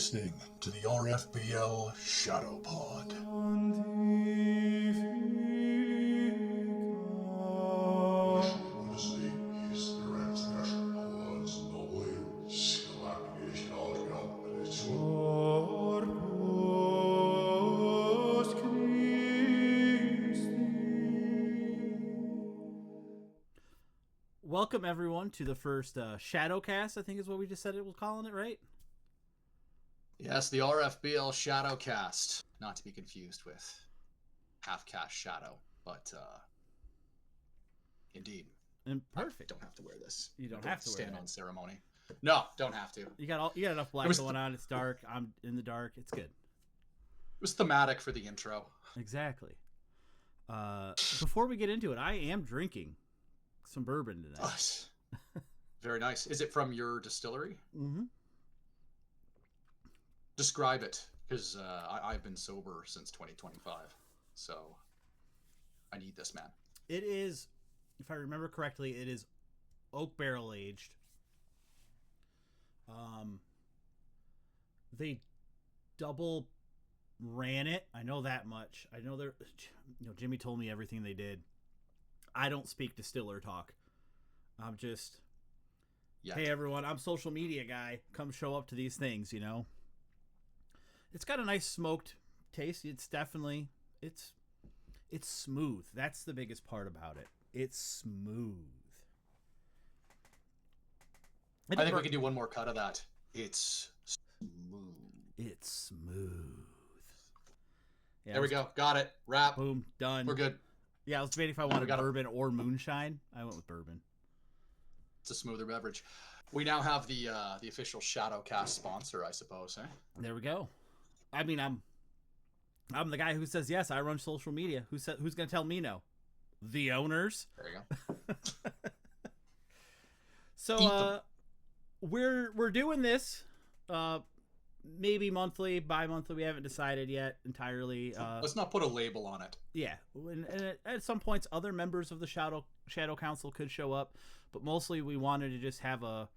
listening to the RFBL ShadowPod. Welcome everyone to the first Shadowcast, I think is what we just said it was calling it, right? Yes, the RFBL ShadowCast, not to be confused with Half-Cast Shadow, but indeed. And perfect. I don't have to wear this. You don't have to wear stand it. on ceremony. No, don't have to. You got enough black going on. It's dark. I'm in the dark. It's good. It was thematic for the intro. Exactly. Before we get into it, I am drinking some bourbon tonight. Very nice. Is it from your distillery? Mm-hmm. Describe it, because I've been sober since 2025, so I need this, man. It is, if I remember correctly, it is oak barrel aged. They double ran it. I know that much. I know Jimmy told me everything they did. I don't speak distiller talk. I'm just, hey everyone, I'm social media guy. Come show up to these things, you know. It's got a nice smoked taste. It's definitely, it's smooth. That's the biggest part about it. It's smooth. I think we can do one more cut of that. It's smooth. It's smooth. Yeah, there we go. Got it. Wrap. Boom. Done. We're good. Yeah, I was debating if I wanted bourbon or moonshine. I went with bourbon. It's a smoother beverage. We now have the official Shadowcast sponsor, I suppose. Eh? There we go. I mean, I'm the guy who says yes. I run social media. Who's going to tell me no? The owners. There you go. So we're doing this. Maybe monthly, bi-monthly. We haven't decided yet entirely. Let's not put a label on it. Yeah, and at some points, other members of the Shadow Council could show up, but mostly we wanted to just have a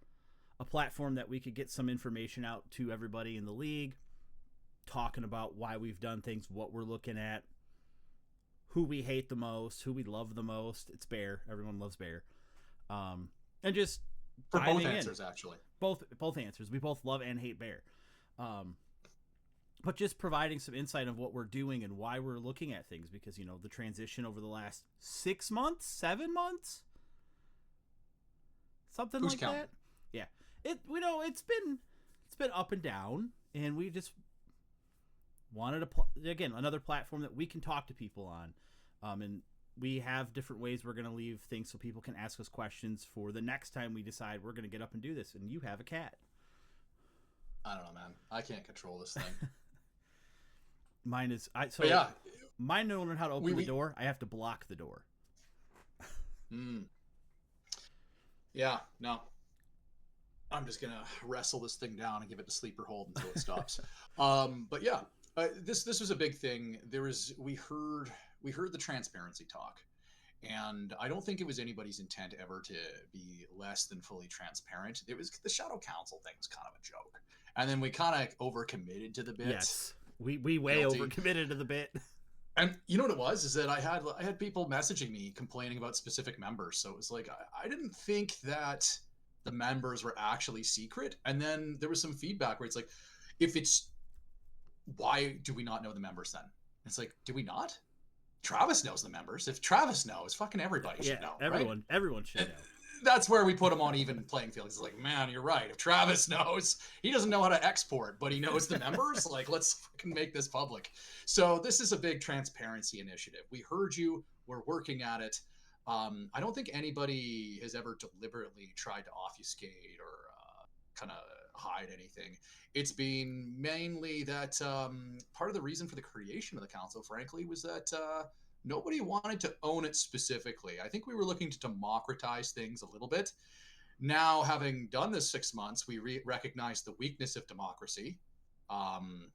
platform that we could get some information out to everybody in the league, talking about why we've done things, what we're looking at, who we hate the most, who we love the most. It's Bear. Everyone loves Bear. And just for both answers, actually. Both answers. We both love and hate Bear. But just providing some insight of what we're doing and why we're looking at things, because, you know, the transition over the last 6 months, 7 months, something like that. Yeah. It's been up and down, and we just wanted again, another platform that we can talk to people on. And we have different ways we're going to leave things so people can ask us questions for the next time we decide we're going to get up and do this. And you have a cat. I don't know, man. I can't control this thing. Mine is mine don't know how to open the door. I have to block the door. Yeah, no. I'm just gonna wrestle this thing down and give it the sleeper hold until it stops. But yeah, this was a big thing. We heard the transparency talk, and I don't think it was anybody's intent ever to be less than fully transparent. It was the Shadow Council thing was kind of a joke, and then we kind of overcommitted to the bit. Yes, we way overcommitted to the bit. And you know what it was is that I had people messaging me complaining about specific members. So it was like I didn't think that the members were actually secret. And then there was some feedback where it's like, why do we not know the members then? It's like, do we not? Travis knows the members. If Travis knows, fucking everybody should know. Everyone should know. That's where we put him on even playing field. It's like, man, you're right. If Travis knows, he doesn't know how to export, but he knows the members. Like, let's fucking make this public. So this is a big transparency initiative. We heard you. We're working at it. I don't think anybody has ever deliberately tried to obfuscate or kind of hide anything. It's been mainly that part of the reason for the creation of the council, frankly, was that nobody wanted to own it specifically. I think we were looking to democratize things a little bit. Now, having done this 6 months, we recognize the weakness of democracy.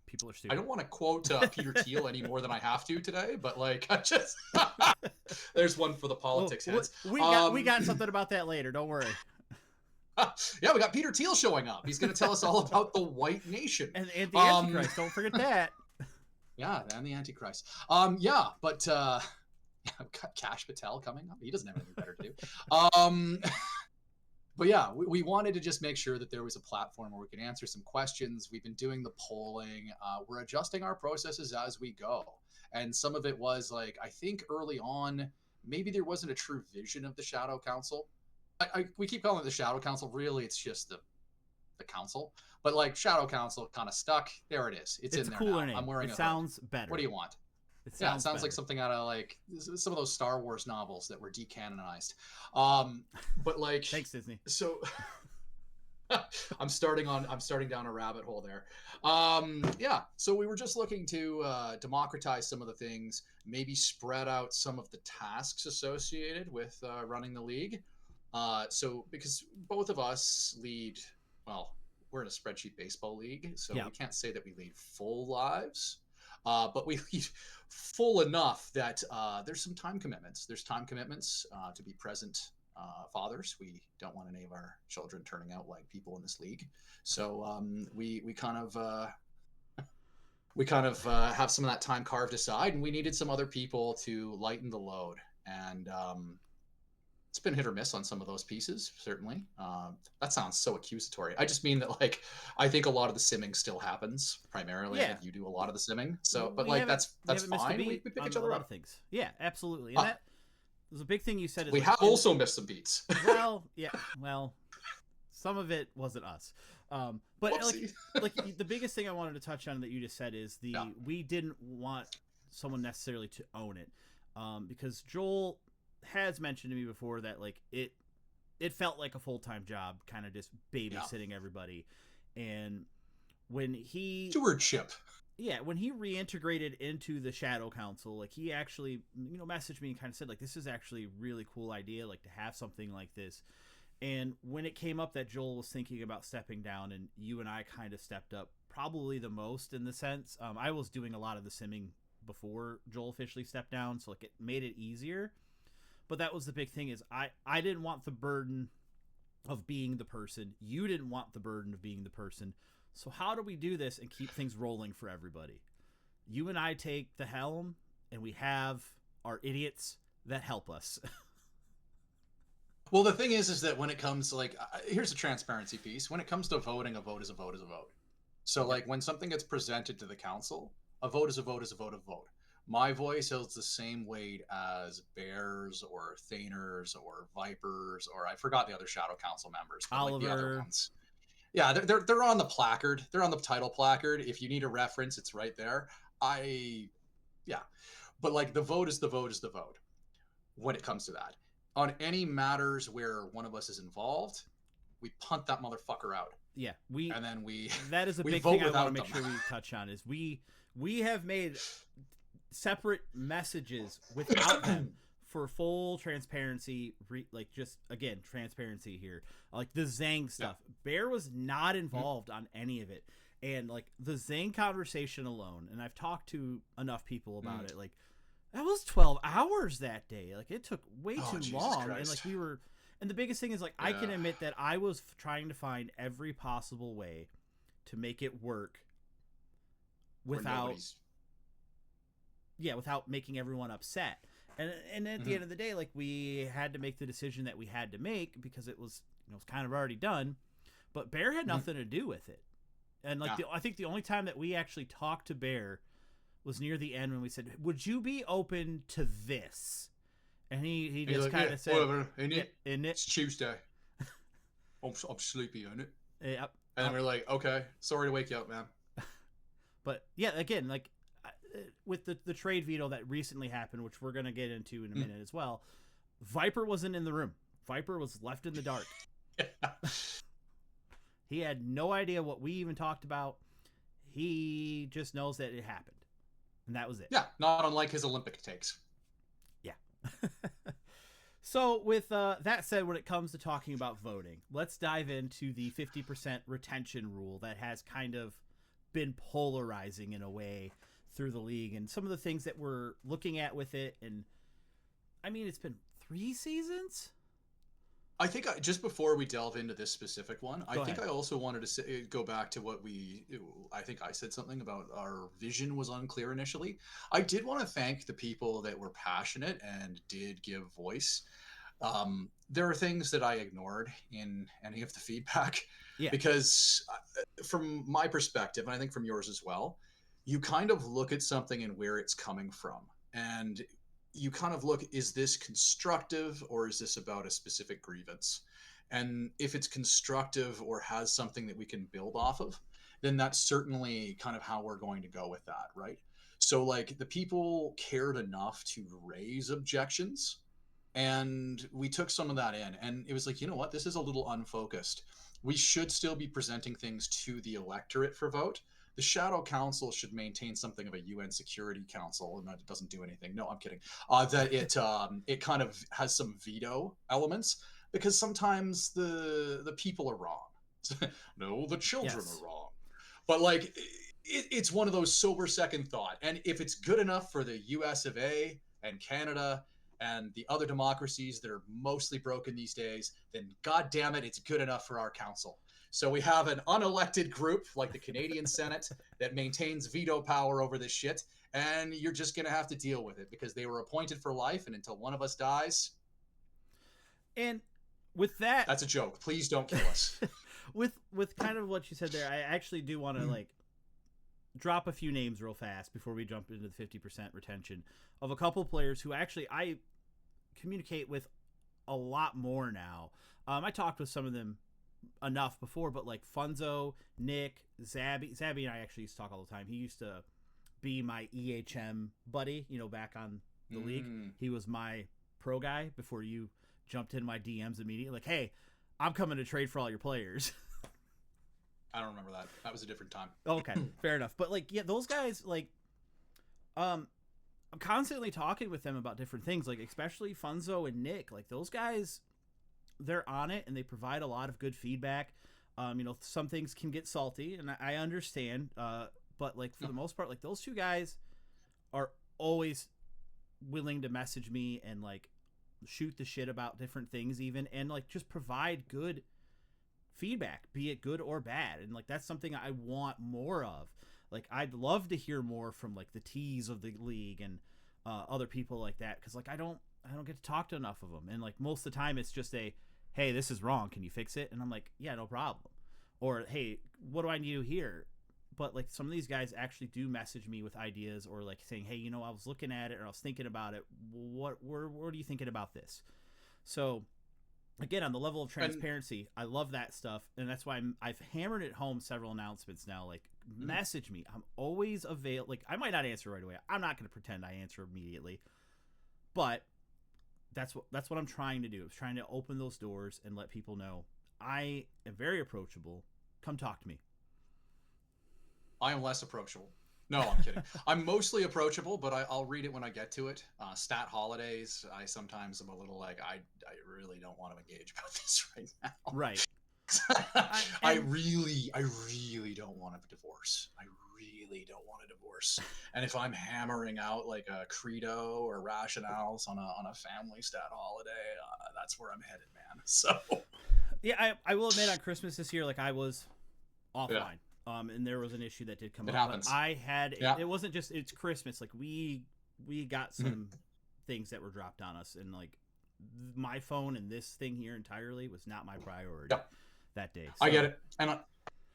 People are stupid. I don't want to quote Peter Thiel any more than I have to today, but like I just there's one for the politics heads. We got something about that later. Don't worry. Yeah, we got Peter Thiel showing up. He's going to tell us all about the White Nation. And the Antichrist, don't forget that. Yeah, and the Antichrist. Yeah, but we've got Kash Patel coming up. He doesn't have anything better to do. But yeah, we wanted to just make sure that there was a platform where we could answer some questions. We've been doing the polling. We're adjusting our processes as we go. And some of it was like, I think early on, maybe there wasn't a true vision of the Shadow Council. We keep calling it the Shadow Council. Really, it's just the council. But like Shadow Council kind of stuck. There it is. It's in a there cooler now. name. I'm wearing it a sounds hood. better. What do you want? It sounds like something out of like some of those Star Wars novels that were decanonized. But like, thanks, Disney. So I'm starting down a rabbit hole there. Yeah. So we were just looking to democratize some of the things, maybe spread out some of the tasks associated with running the league. So because both of us lead, well, we're in a spreadsheet baseball league, so we can't say that we lead full lives. But we lead full enough that there's some time commitments. There's time commitments to be present fathers. We don't want any of our children turning out like people in this league. So we kind of have some of that time carved aside, and we needed some other people to lighten the load. And it's been hit or miss on some of those pieces, certainly. That sounds so accusatory. I just mean that, like, I think a lot of the simming still happens primarily. Yeah. I think you do a lot of the simming. So, but like, that's fine. We pick each other up. Things. Yeah, absolutely. And that was a big thing you said. We have also missed some beats. Well, yeah. Well, some of it wasn't us. But like the biggest thing I wanted to touch on that you just said is we didn't want someone necessarily to own it, because Joel has mentioned to me before that like it felt like a full-time job, kind of just babysitting everybody. And when he stewardship, when he reintegrated into the Shadow Council, like he actually messaged me and kind of said like, this is actually a really cool idea, like to have something like this. And when it came up that Joel was thinking about stepping down, and you and I kind of stepped up probably the most in the sense, I was doing a lot of the simming before Joel officially stepped down, so like it made it easier. But that was the big thing, is I didn't want the burden of being the person. You didn't want the burden of being the person. So how do we do this and keep things rolling for everybody? You and I take the helm, and we have our idiots that help us. Well, the thing is that when it comes to like, here's a transparency piece. When it comes to voting, a vote is a vote is a vote. So like when something gets presented to the council, a vote is a vote is a vote of vote. My voice holds the same weight as Bears or Thaners or Vipers, or I forgot the other Shadow Council members. Oliver. Like the other ones. Yeah, they're on the placard. They're on the title placard. If you need a reference, it's right there. But like the vote is the vote is the vote when it comes to that. On any matters where one of us is involved, we punt that motherfucker out. Yeah, that is a big thing I want to make sure we touch on, is we have made separate messages without them for full transparency, transparency here. Like the Zang stuff. Yeah. Bear was not involved on any of it. And like the Zang conversation alone, and I've talked to enough people about it, like that was 12 hours that day. Like it took way too long. Christ. And like and the biggest thing is like, I can admit that I was trying to find every possible way to make it work without making everyone upset. And at the end of the day, like we had to make the decision that we had to make because it was, it was kind of already done, but Bear had nothing to do with it. And like, I think the only time that we actually talked to Bear was near the end when we said, would you be open to this? And he just kind of said, whatever, isn't it? It's Tuesday. I'm sleepy, ain't it? Yep. And then we're like, okay, sorry to wake you up, man. But yeah, again, like with the trade veto that recently happened, which we're going to get into in a minute as well, Viper wasn't in the room. Viper was left in the dark. He had no idea what we even talked about. He just knows that it happened. And that was it. Yeah, not unlike his Olympic takes. Yeah. So with that said, when it comes to talking about voting, let's dive into the 50% retention rule that has kind of been polarizing in a way through the league, and some of the things that we're looking at with it. And I mean, it's been 3 seasons. I think just before we delve into this specific one, I Go think ahead. I also wanted to go back to what I think I said something about our vision was unclear initially. I did want to thank the people that were passionate and did give voice. There are things that I ignored in any of the feedback Yeah. because, from my perspective, and I think from yours as well, you kind of look at something and where it's coming from. And you kind of look, is this constructive or is this about a specific grievance? And if it's constructive or has something that we can build off of, then that's certainly kind of how we're going to go with that, right? So, like, the people cared enough to raise objections, and we took some of that in, and it was like, you know what, this is a little unfocused. We should still be presenting things to the electorate for vote. The Shadow Council should maintain something of a UN Security Council, and that it doesn't do anything. No, I'm kidding. That it kind of has some veto elements, because sometimes the people are wrong. No, the children Yes. are wrong. But like, it's one of those sober second thought. And if it's good enough for the US of A and Canada and the other democracies that are mostly broken these days, then god damn it, it's good enough for our council. So we have an unelected group like the Canadian Senate that maintains veto power over this shit, and you're just going to have to deal with it because they were appointed for life, and until one of us dies, And with that, that's a joke. Please don't kill us. with kind of what you said there, I actually do want to like drop a few names real fast before we jump into the 50% retention of a couple players who actually I communicate with a lot more now. I talked with some of them enough before, but like Funzo, Nick, Zabby and I actually used to talk all the time. He used to be my EHM buddy, back on the league. He was my pro guy before you jumped in my DMs immediately. Like, hey, I'm coming to trade for all your players. I don't remember that. That was a different time. Okay, fair enough. But like, yeah, those guys, like, I'm constantly talking with them about different things, like especially Funzo and Nick. Like those guys, they're on it and they provide a lot of good feedback. Some things can get salty, and I understand. But like for the most part, like those two guys are always willing to message me and like shoot the shit about different things, even, and like just provide good feedback, be it good or bad. And like that's something I want more of. Like I'd love to hear more from like the T's of the league and other people like that, because like I don't get to talk to enough of them, and like most of the time it's just a, hey, this is wrong, can you fix it? And I'm like, yeah, no problem. Or hey, what do I need to hear? But like some of these guys actually do message me with ideas, or like saying, hey, I was looking at it or I was thinking about it, what are you thinking about this? So again, on the level of transparency, I love that stuff, and that's why I've hammered it home several announcements now. Like, message me. I'm always available. Like, I might not answer right away. I'm not going to pretend I answer immediately, but that's what I'm trying to do. I'm trying to open those doors and let people know I am very approachable. Come talk to me. I am less approachable. No, I'm kidding. I'm mostly approachable, but I'll read it when I get to it. Stat holidays, I sometimes am a little like, I really don't want to engage about this right now. Right. I really don't want a divorce. I really don't want a divorce. And if I'm hammering out like a credo or rationales on a family stat holiday, that's where I'm headed, man. So yeah, I will admit on Christmas this year, like I was offline. Yeah. And there was an issue that did come up. Happens. But I had Yeah. it wasn't just it's Christmas. Like we got some things that were dropped on us, and like my phone and this thing here entirely was not my priority that day. So, I get it, and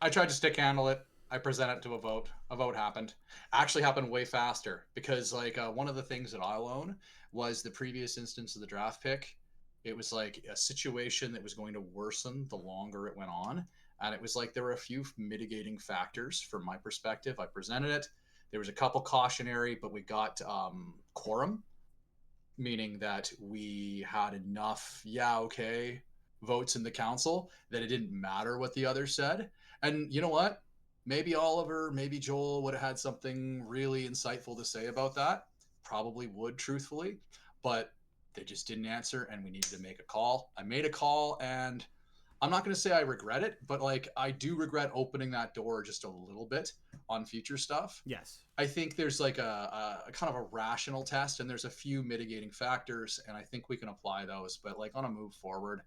I tried to stick handle it. I present it to a vote. A vote happened. Actually happened way faster because like one of the things that I'll own was the previous instance of the draft pick. It was like a situation that was going to worsen the longer it went on. And it was like there were a few mitigating factors from my perspective. I presented it. There was a couple cautionary, but we got quorum, meaning that we had enough, votes in the council that it didn't matter what the others said. And you know what? Maybe Oliver, maybe Joel would have had something really insightful to say about that. Probably would, truthfully. But they just didn't answer, and we needed to make a call. I made a call, and I'm not going to say I regret it, but like I do regret opening that door just a little bit on future stuff. yes. I think there's like a kind of a rational test, and there's a few mitigating factors, and I think we can apply those. But like on a move forward,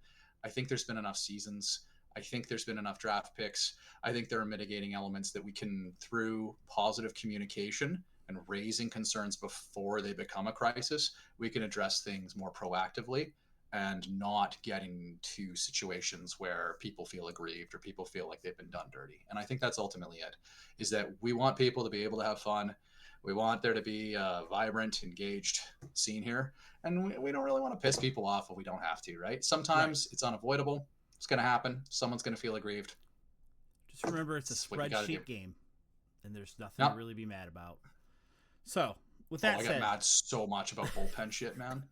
I think there's been enough seasons. I think there's been enough draft picks. I think there are mitigating elements that we can, through positive communication and raising concerns before they become a crisis, we can address things more proactively and not getting to situations where people feel aggrieved or people feel like they've been done dirty. And I think that's ultimately it, is that we want people to be able to have fun. We want there to be a vibrant, engaged scene here. And we don't really want to piss people off if we don't have to, right? Sometimes it's unavoidable. It's going to happen. Someone's going to feel aggrieved. Just remember, it's a spreadsheet game, and there's nothing to really be mad about. So, with that said, I got mad so much about bullpen shit, man.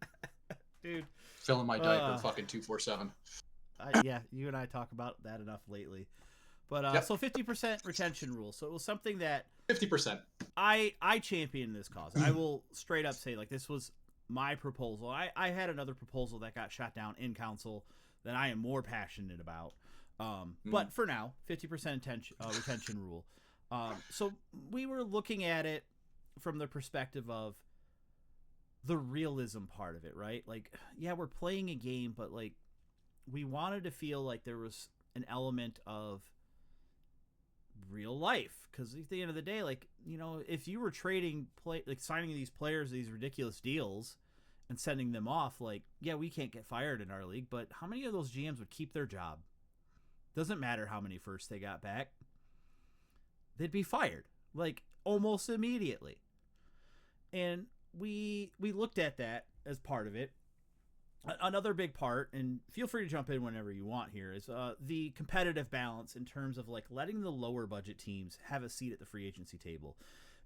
Dude. Filling my diaper fucking 247. Yeah, you and I talk about that enough lately. But so 50% retention rule. So it was something that 50%. I championed this cause. I will straight up say, like, this was my proposal. I had another proposal that got shot down in council that I am more passionate about. But for now, 50% retention rule. So we were looking at it from the perspective of the realism part of it, right? Like, yeah, we're playing a game, but like, we wanted to feel like there was an element of real life, because at the end of the day, like, you know, if you were signing these players these ridiculous deals and sending them off, like, yeah, we can't get fired in our league, but how many of those GMs would keep their job? Doesn't matter how many firsts they got back, they'd be fired like almost immediately. And we looked at that as part of it. Another big part, and feel free to jump in whenever you want here, is the competitive balance in terms of like letting the lower budget teams have a seat at the free agency table.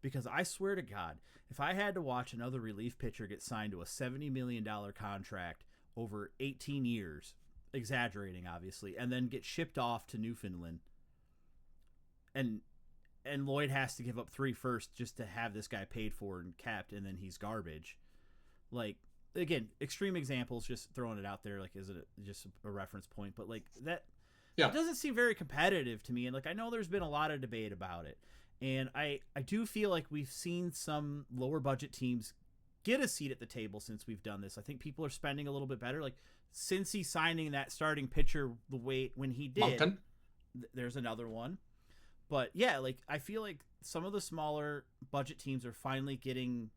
Because I swear to God, if I had to watch another relief pitcher get signed to a $70 million contract over 18 years, exaggerating obviously, and then get shipped off to Newfoundland, and Lloyd has to give up 3 firsts just to have this guy paid for and capped, and then he's garbage. Like, again, extreme examples, just throwing it out there, like, is it just a reference point? But like that, it doesn't seem very competitive to me. And like, I know there's been a lot of debate about it, and I do feel like we've seen some lower budget teams get a seat at the table since we've done this. I think people are spending a little bit better. Like, since he's signing that starting pitcher the way when he did, there's another one. But yeah, like, I feel like some of the smaller budget teams are finally getting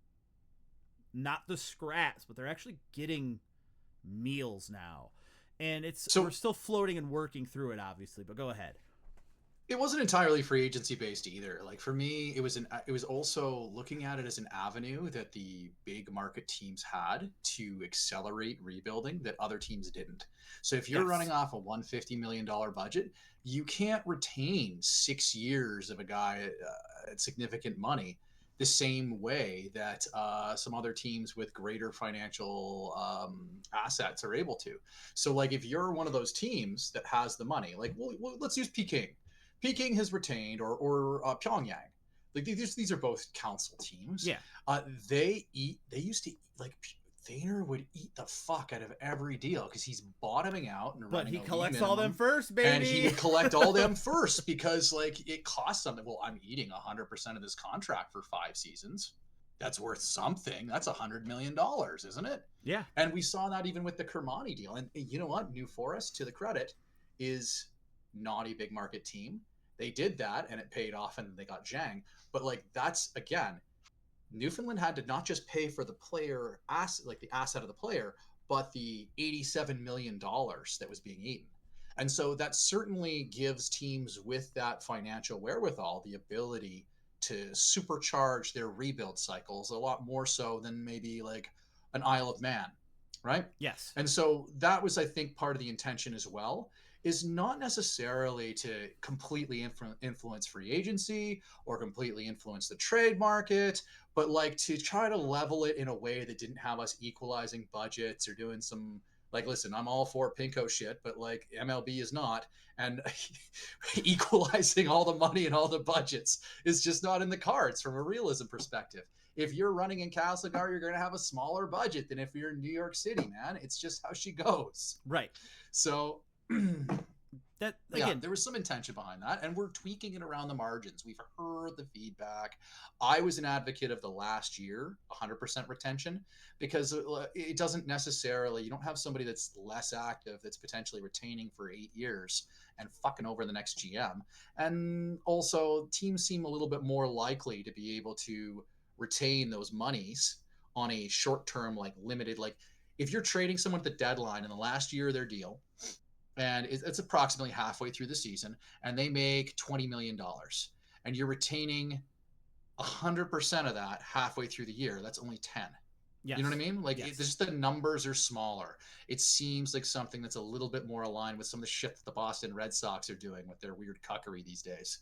not the scraps, but they're actually getting meals now. And we're still floating and working through it, obviously, but go ahead. It wasn't entirely free agency based either. Like, for me, it was also looking at it as an avenue that the big market teams had to accelerate rebuilding that other teams didn't. So if you're running off a $150 million budget, you can't retain 6 years of a guy at significant money the same way that some other teams with greater financial assets are able to. So like, if you're one of those teams that has the money, like, well, let's use Peking. Peking has retained, or Pyongyang. Like, these are both council teams. Yeah. They used to, like, Vayner would eat the fuck out of every deal because he's bottoming out and but he collects all them first, baby. And he would collect all them first because, like, it costs something. Well, I'm eating 100% of this contract for 5 seasons. That's worth something. That's $100 million, isn't it? Yeah. And we saw that even with the Kermani deal. And you know what? New Forest, to the credit, is not a big market team. They did that and it paid off, and they got Zhang. But like, that's, again, Newfoundland had to not just pay for the player asset, like the asset of the player, but the $87 million that was being eaten. And so that certainly gives teams with that financial wherewithal the ability to supercharge their rebuild cycles a lot more so than maybe like an Isle of Man, right? Yes. And so that was, I think, part of the intention as well, is not necessarily to completely influence free agency or completely influence the trade market, but like to try to level it in a way that didn't have us equalizing budgets or doing some, like, listen, I'm all for Pinko shit, but like, MLB is not, and equalizing all the money and all the budgets is just not in the cards from a realism perspective. If you're running in Castlegar, you're going to have a smaller budget than if you're in New York City, man. It's just how she goes. Right. So That Yeah, again, there was some intention behind that, and we're tweaking it around the margins. We've heard the feedback. I was an advocate of the last year, 100% retention, because it doesn't necessarily, you don't have somebody that's less active that's potentially retaining for 8 years and fucking over the next GM. And also, teams seem a little bit more likely to be able to retain those monies on a short term, like limited, like if you're trading someone at the deadline in the last year of their deal, and it's approximately halfway through the season, and they make $20 million, and you're retaining 100% of that halfway through the year. That's only 10. yes, You know what I mean? Like, yes. just the numbers are smaller. It seems like something that's a little bit more aligned with some of the shit that the Boston Red Sox are doing with their weird cuckery these days.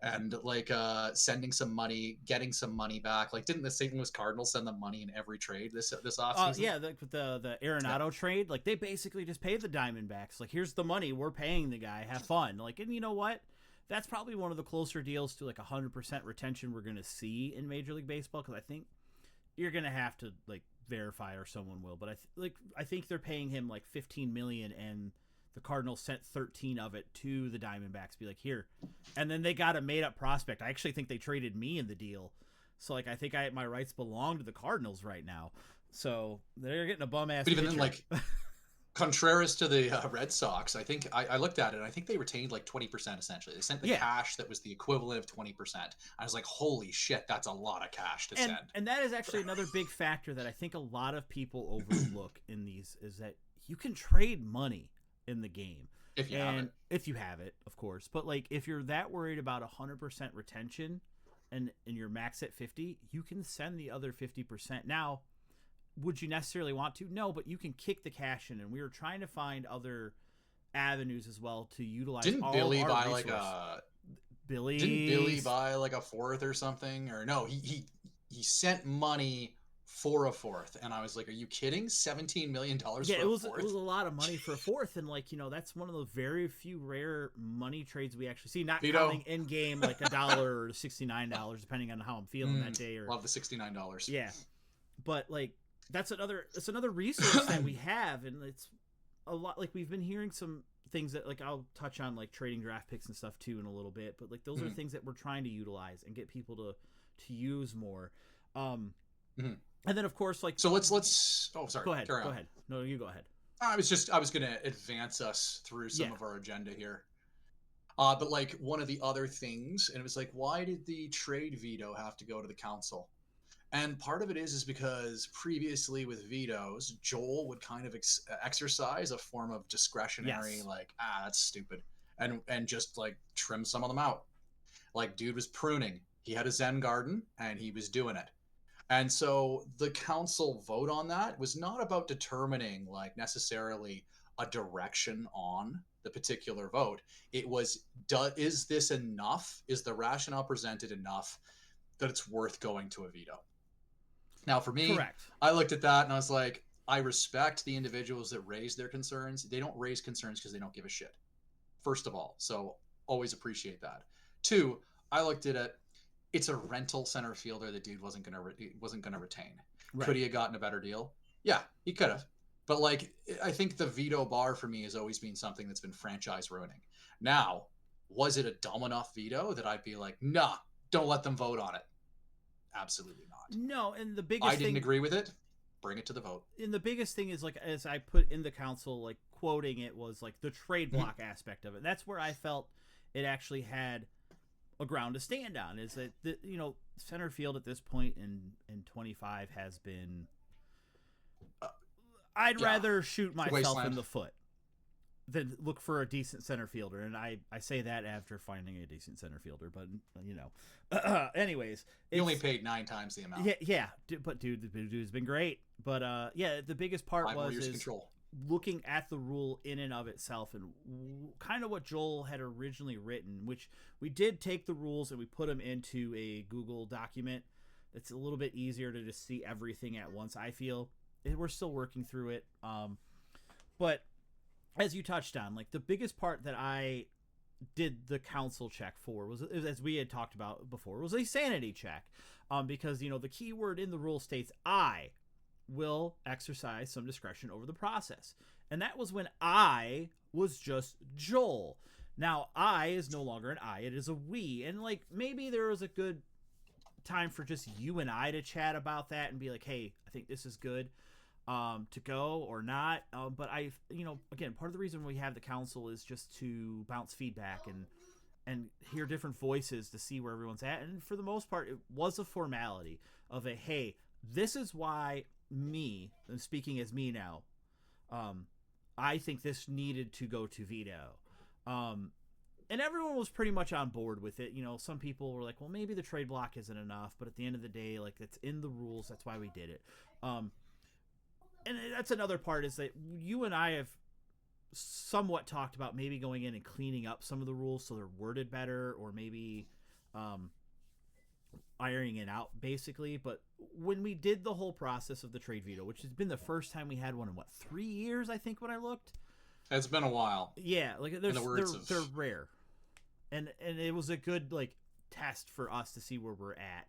And like sending some money, getting some money back. Like, didn't the St. Louis Cardinals send them money in every trade this offseason? Yeah, the Arenado trade, like they basically just paid the Diamondbacks. Like, here's the money, we're paying the guy, have fun. Like, and you know what? That's probably one of the closer deals to like 100% retention we're gonna see in Major League Baseball, because I think you're gonna have to like verify, or someone will, but I think they're paying him like $15 million, and the Cardinals sent 13 of it to the Diamondbacks, be like, here, and then they got a made up prospect. I actually think they traded me in the deal, so like I think my rights belong to the Cardinals right now. So they're getting a bum ass. But even then, like, Contreras to the Red Sox, I think I looked at it, and I think they retained like 20% essentially. They sent the cash that was the equivalent of 20%. I was like, holy shit, that's a lot of cash to send. And that is actually another big factor that I think a lot of people overlook in these, is that you can trade money in the game. If you have it. If you have it, of course. But like, if you're that worried about 100% retention and you're max at 50, you can send the other 50%. Now, would you necessarily want to? No, but you can kick the cash in, and we were trying to find other avenues as well to utilize. Didn't Billy buy like a fourth or something? Or no, he sent money for a fourth, and I was like, are you kidding? $17 million for a fourth? It was a lot of money for a fourth, and like, you know, that's one of the very few rare money trades we actually see, not Veto. counting in game like $1 or $69, depending on how I'm feeling that day. Or love the $69. Yeah, but like that's another resource that we have, and it's a lot. Like, we've been hearing some things that, like, I'll touch on, like trading draft picks and stuff too in a little bit, but like those are things that we're trying to utilize and get people to use more. And then, of course, like, so let's oh, sorry, go ahead. Carry on. Go ahead. No, you go ahead. I was going to advance us through some of our agenda here. But like, one of the other things, and it was like, why did the trade veto have to go to the council? And part of it is because previously with vetoes, Joel would kind of exercise a form of discretionary, like, that's stupid, and just like trim some of them out. Like, dude was pruning. He had a Zen garden, and he was doing it. And so the council vote on that was not about determining like necessarily a direction on the particular vote. It was, is this enough? Is the rationale presented enough that it's worth going to a veto? Now, for me, Correct. I looked at that and I was like, I respect the individuals that raise their concerns. They don't raise concerns because they don't give a shit, first of all. So always appreciate that. Two, I looked at it. It's a rental center fielder the dude wasn't gonna retain. Right. Could he have gotten a better deal? Yeah, he could have. But like, I think the veto bar for me has always been something that's been franchise ruining. Now, was it a dumb enough veto that I'd be like, nah, don't let them vote on it? Absolutely not. No, and the biggest I didn't agree with it. Bring it to the vote. And the biggest thing is, like, as I put in the council, like, quoting it, was like the trade block aspect of it. That's where I felt it actually had a ground to stand on, is that you know, center field at this point in 25 has been I'd rather shoot myself in the foot than look for a decent center fielder, and I say that after finding a decent center fielder, but you know, anyways, you only paid 9 times the amount. But dude, the dude's been great. But the biggest part was looking at the rule in and of itself, and kind of what Joel had originally written, which we did take the rules and we put them into a Google document. It's a little bit easier to just see everything at once, I feel. We're still working through it. But as you touched on, like, the biggest part that I did the council check for was, as we had talked about before, was a sanity check. Because, you know, the key word in the rule states, I will exercise some discretion over the process. And that was when I was just Joel. Now, I is no longer an I, it is a we. And like, maybe there was a good time for just you and I to chat about that and be like, hey, I think this is good to go or not. But I, again, part of the reason we have the council is just to bounce feedback and hear different voices to see where everyone's at. And for the most part, it was a formality of a, hey, this is why me, and speaking as me now, I think this needed to go to veto. And everyone was pretty much on board with it. Some people were like, well, maybe the trade block isn't enough, but at the end of the day, like, it's in the rules. That's why we did it. And that's another part, is that you and I have somewhat talked about maybe going in and cleaning up some of the rules so they're worded better, or maybe ironing it out, basically. But when we did the whole process of the trade veto, which has been the first time we had one in 3 years, I think, when I looked. It's been a while. Yeah, like they're rare, and it was a good like test for us to see where we're at.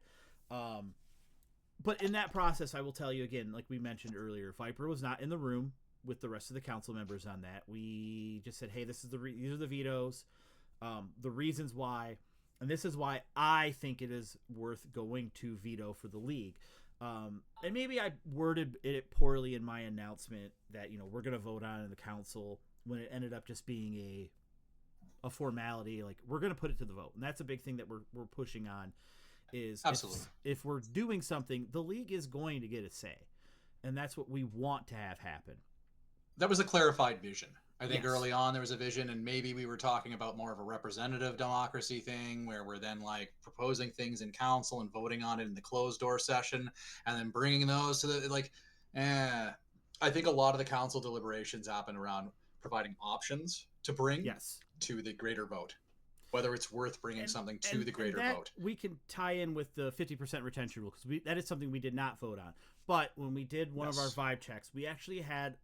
But in that process, I will tell you again, like we mentioned earlier, Viper was not in the room with the rest of the council members on that. We just said, hey, this is these are the vetoes, the reasons why, and this is why I think it is worth going to veto for the league. And maybe I worded it poorly in my announcement that, we're going to vote on in the council, when it ended up just being a formality. Like, we're going to put it to the vote. And that's a big thing that we're pushing on, is absolutely, if we're doing something, the league is going to get a say. And that's what we want to have happen. That was a clarified vision. I think Yes. early on there was a vision, and maybe we were talking about more of a representative democracy thing, where we're then like proposing things in council and voting on it in the closed door session, and then bringing those to the I think a lot of the council deliberations happen around providing options to bring to the greater vote, whether it's worth bringing something to the greater vote. We can tie in with the 50% retention rule, because that is something we did not vote on. But when we did one of our vibe checks, we actually had,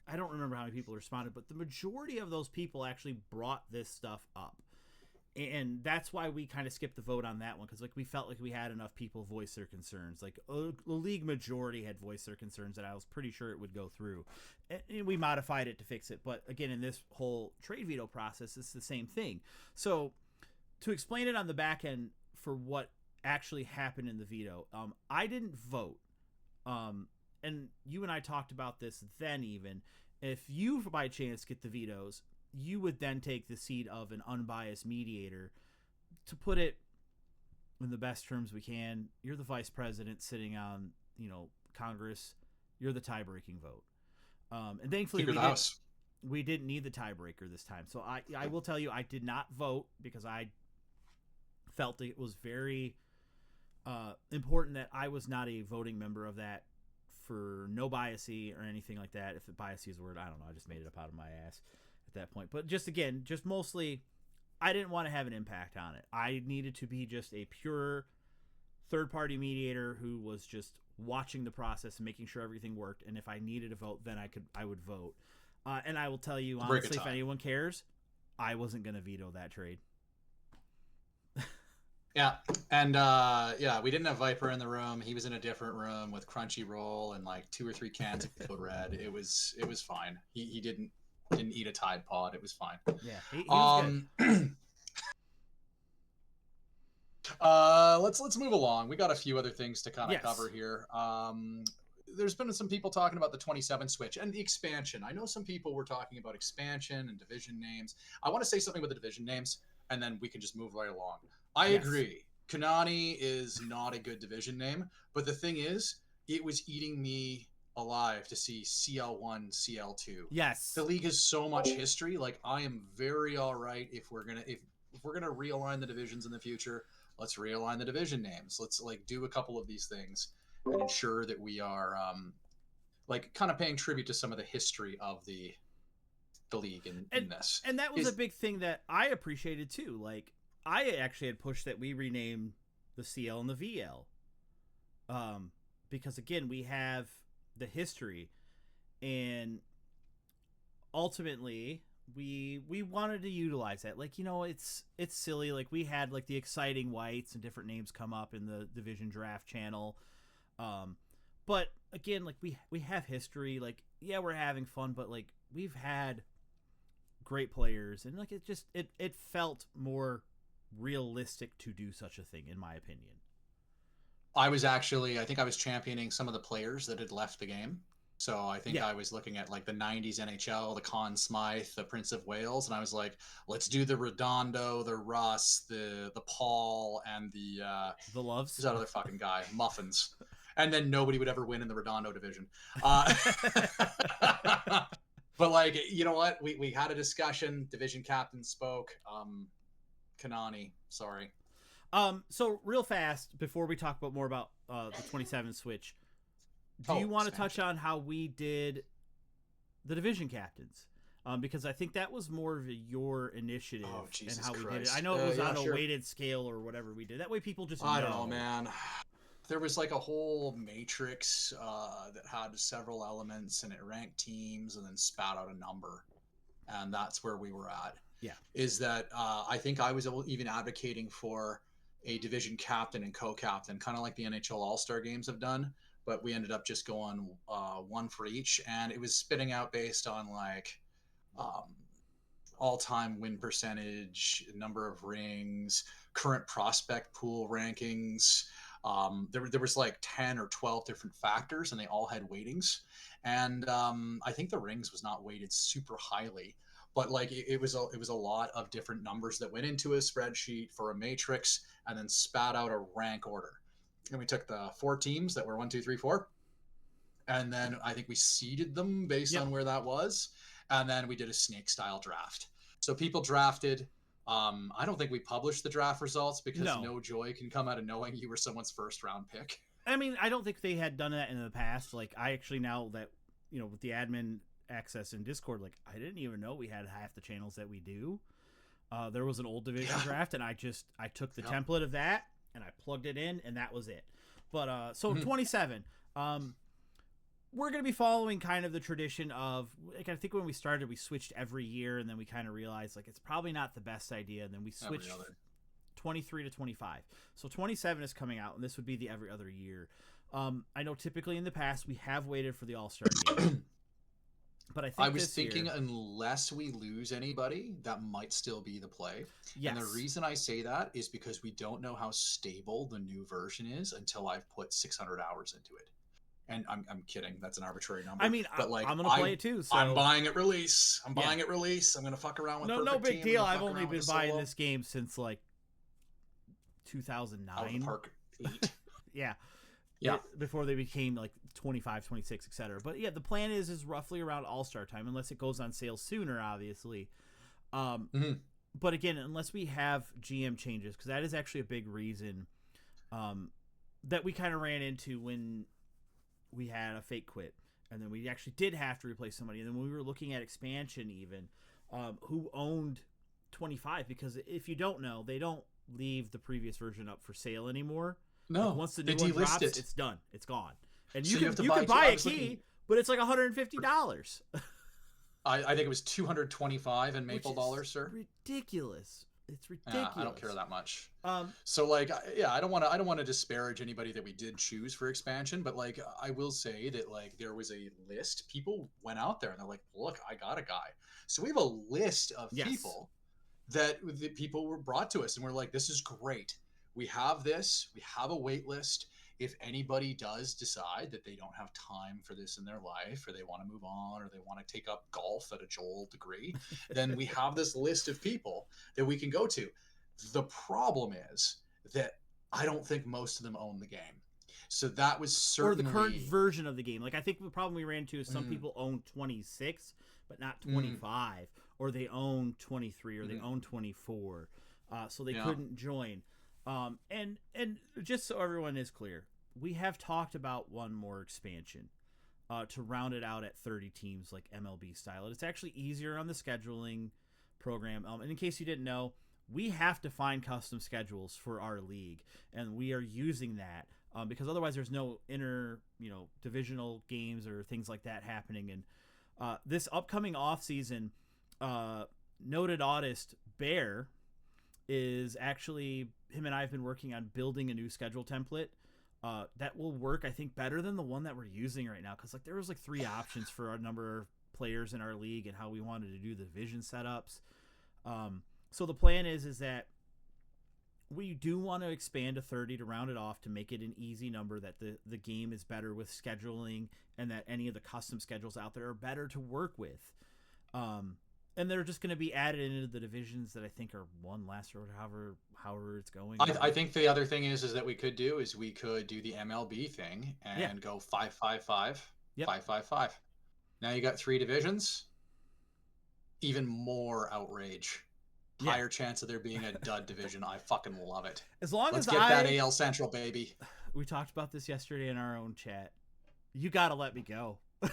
I don't remember how many people responded, but the majority of those people actually brought this stuff up. And that's why we kind of skipped the vote on that one, because like we felt like we had enough people voice their concerns. Like the league majority had voiced their concerns that I was pretty sure it would go through. And we modified it to fix it. But again, in this whole trade veto process, it's the same thing. So to explain it on the back end for what actually happened in the veto, I didn't vote. And you and I talked about this then. Even if you by chance get the vetoes, you would then take the seat of an unbiased mediator. To put it in the best terms we can, you're the vice president sitting on, Congress. You're the tie-breaking vote. And thankfully we didn't need the tiebreaker this time. So I will tell you, I did not vote because I felt it was very important that I was not a voting member of that, for no biasy or anything like that. If the biasy is a word, I don't know. I just made it up out of my ass at that point. But just mostly, I didn't want to have an impact on it. I needed to be just a pure third-party mediator who was just watching the process and making sure everything worked. And if I needed a vote, then I would vote. And I will tell you honestly, if anyone cares, I wasn't going to veto that trade. Yeah, and we didn't have Viper in the room. He was in a different room with Crunchyroll and like 2 or 3 cans of Code Red. It was fine. He didn't eat a Tide Pod. It was fine. Yeah, he was good. Let's move along. We got a few other things to kind of cover here. There's been some people talking about the 27 switch and the expansion. I know some people were talking about expansion and division names. I want to say something about the division names, and then we can just move right along. I agree. Kanani is not a good division name, but the thing is, it was eating me alive to see CL1, CL2. Yes. The league has so much history. Like, I am very all right if we're gonna realign the divisions in the future. Let's realign the division names. Let's like do a couple of these things and ensure that we are kind of paying tribute to some of the history of the league in this. And that was a big thing that I appreciated too. Like, I actually had pushed that we rename the CL and the VL. Because again, we have the history, and ultimately we wanted to utilize that. Like, it's silly. Like, we had like the exciting whites and different names come up in the division draft channel. But again, like we have history. Like, yeah, we're having fun, but like we've had great players, and like it felt more realistic to do such a thing, in my opinion. I think I was championing some of the players that had left the game. So I think Yeah. I was looking at like the 90s NHL, the Conn Smythe, the Prince of Wales, and I was like, let's do the Redondo, the Russ, the Paul, and The who's Loves. that other fucking guy? Muffins. And then nobody would ever win in the Redondo division. But like, you know what? We had a discussion. Division captain spoke. Kanani, sorry. So real fast before we talk about more about the 27 switch, do you want to touch on how we did the division captains? Because I think that was more of your initiative and how we did it. I know it was on a weighted scale or whatever we did. That way people just know. I don't know, man. There was like a whole matrix that had several elements, and it ranked teams and then spat out a number. And that's where we were at. Yeah. Is that I think I was even advocating for a division captain and co-captain, kind of like the NHL All-Star games have done, but we ended up just going one for each, and it was spitting out based on like all-time win percentage, number of rings, current prospect pool rankings. There was like 10 or 12 different factors, and they all had weightings. And I think the rings was not weighted super highly, but like it was a lot of different numbers that went into a spreadsheet for a matrix, and then spat out a rank order. And we took the 4 teams that were 1, 2, 3, 4, and then I think we seeded them based on where that was, and then we did a snake style draft. So people drafted. I don't think we published the draft results because no joy can come out of knowing you were someone's first round pick. I mean, I don't think they had done that in the past. Like, I actually, now that, you know, with the admin access in Discord, like, I didn't even know we had half the channels that we do. There was an old division draft, and I took the template of that and I plugged it in, and that was it. But so 27, we're going to be following kind of the tradition of, like, I think when we started, we switched every year, and then we kind of realized, like, it's probably not the best idea, and then we switched 23 to 25. So 27 is coming out, and this would be the every other year. I know typically in the past we have waited for the All-Star game. But I was thinking unless we lose anybody, that might still be the play. Yes. And the reason I say that is because we don't know how stable the new version is until I've put 600 hours into it. And I'm kidding. That's an arbitrary number. I mean, but like, I'm going to play it too. So. I'm buying it release. I'm going to fuck around with no big deal. I've only been buying this game since like 2009. Out of the park 8. Yeah. Before they became like 25, 26, etc. But yeah, the plan is roughly around All-Star time, unless it goes on sale sooner, obviously. But again, unless we have GM changes, because that is actually a big reason that we kind of ran into when we had a fake quit, and then we actually did have to replace somebody. And then when we were looking at expansion, even who owned 25, because if you don't know, they don't leave the previous version up for sale anymore. No, like once the new one drops, it's done. It's gone. And you can buy a key, but it's like $150. I think it was $225 in Maple dollars, sir. Ridiculous. It's ridiculous. I don't care that much. So like, I don't want to disparage anybody that we did choose for expansion, but like, I will say that like there was a list. People went out there and they're like, look, I got a guy. So we have a list of people that the people were brought to us, and we're like, this is great. We have this. We have a wait list. If anybody does decide that they don't have time for this in their life, or they want to move on, or they want to take up golf at a Joel degree, then we have this list of people that we can go to. The problem is that I don't think most of them own the game. So that was certainly... Or the current version of the game. Like, I think the problem we ran into is some people own 26, but not 25. Or they own 23, or they own 24. So they couldn't join. And just so everyone is clear, we have talked about one more expansion to round it out at 30 teams like MLB style. It's actually easier on the scheduling program. And in case you didn't know, we have to find custom schedules for our league, and we are using that because otherwise there's no divisional games or things like that happening. And this upcoming off season, noted artist Bear is actually, him and I have been working on building a new schedule template that will work, I think, better than the one that we're using right now. Because like there was like 3 options for a number of players in our league and how we wanted to do the division setups. So the plan is that we do want to expand to 30 to round it off to make it an easy number, that the game is better with scheduling and that any of the custom schedules out there are better to work with. And they're just going to be added into the divisions that I think are one last or however it's going. I think the other thing is that we could do the MLB thing and go 5-5-5, 5-5-5. Now you got 3 divisions, even more outrage. Higher chance of there being a dud division. I fucking love it. As long Let's as get that AL Central, baby. We talked about this yesterday in our own chat. You got to let me go. You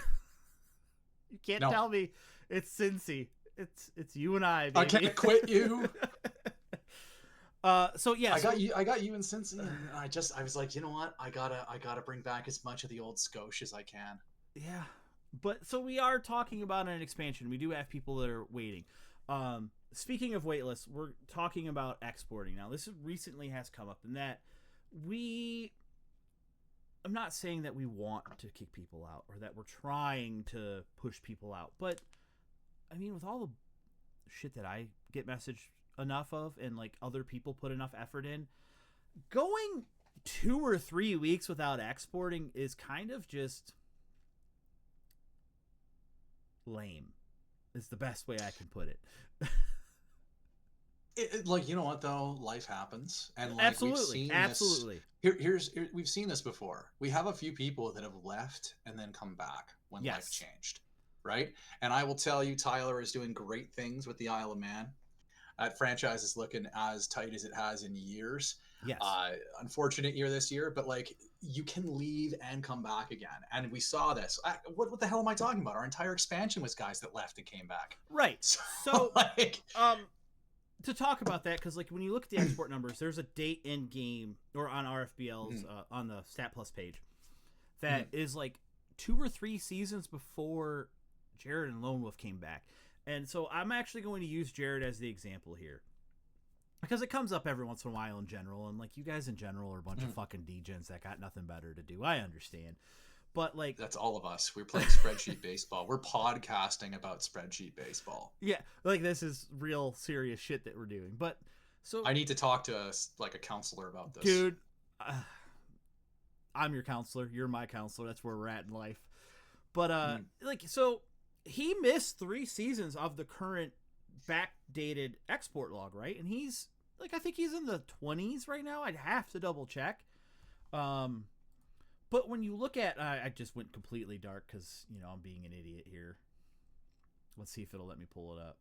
can't tell me it's Cincy. It's you and I, baby. I can't quit you. So yeah, I got you in Cincy, and I was like, you know what? I gotta bring back as much of the old Scotia as I can. Yeah, but so we are talking about an expansion. We do have people that are waiting. Speaking of waitlists, we're talking about exporting now. This recently has come up, in that I'm not saying that we want to kick people out or that we're trying to push people out, but I mean, with all the shit that I get messaged enough of and like other people put enough effort in, going 2 or 3 weeks without exporting is kind of just lame, is the best way I can put it. Like, you know what though, life happens, and like absolutely. We've seen this before. We have a few people that have left and then come back when life changed, right? And I will tell you, Tyler is doing great things with the Isle of Man. That franchise is looking as tight as it has in years. Yes. Unfortunate year this year, but like you can leave and come back again. And we saw this. What the hell am I talking about? Our entire expansion was guys that left and came back. Right. So like, to talk about that, because like when you look at the export numbers, there's a date in game or on RFBL's on the Stat Plus page that is like 2 or 3 seasons before Jared and Lone Wolf came back. And so I'm actually going to use Jared as the example here, because it comes up every once in a while in general, and like you guys in general are a bunch of fucking degens that got nothing better to do. I understand. But like, that's all of us. We're playing spreadsheet baseball. We're podcasting about spreadsheet baseball. Yeah, like this is real serious shit that we're doing. But so I need to talk to like a counselor about this, dude. I'm your counselor. You're my counselor. That's where we're at in life. But like, so he missed 3 seasons of the current backdated export log, right? And he's like, I think he's in the 20s right now. I'd have to double check. But when you look at, I just went completely dark because, you know, I'm being an idiot here. Let's see if it'll let me pull it up.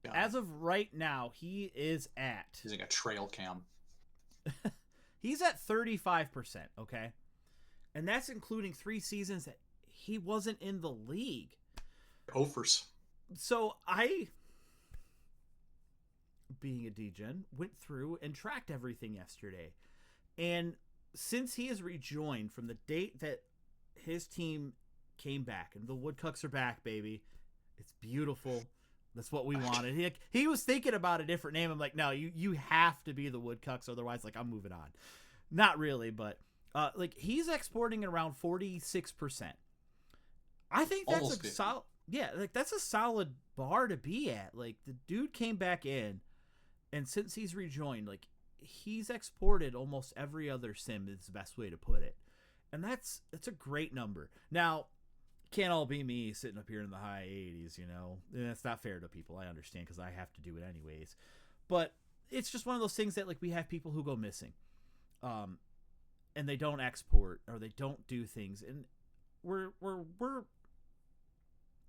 Yeah. As of right now, he is at... He's like a trail cam. He's at 35%, okay? And that's including 3 seasons that he wasn't in the league. Offers. So I, being a degen, went through and tracked everything yesterday. And since he has rejoined from the date that his team came back, and the Woodcucks are back, baby. It's beautiful. That's what we wanted. He was thinking about a different name. I'm like, no, you have to be the Woodcucks, otherwise, like, I'm moving on. Not really, but like he's exporting at around 46%. I think that's almost a solid. Yeah, like that's a solid bar to be at. Like the dude came back in, and since he's rejoined, like he's exported almost every other sim is the best way to put it. And that's a great number. Now, can't all be me sitting up here in the high 80s, you know. And that's not fair to people. I understand because I have to do it anyways. But it's just one of those things that like we have people who go missing. And they don't export or they don't do things, and we're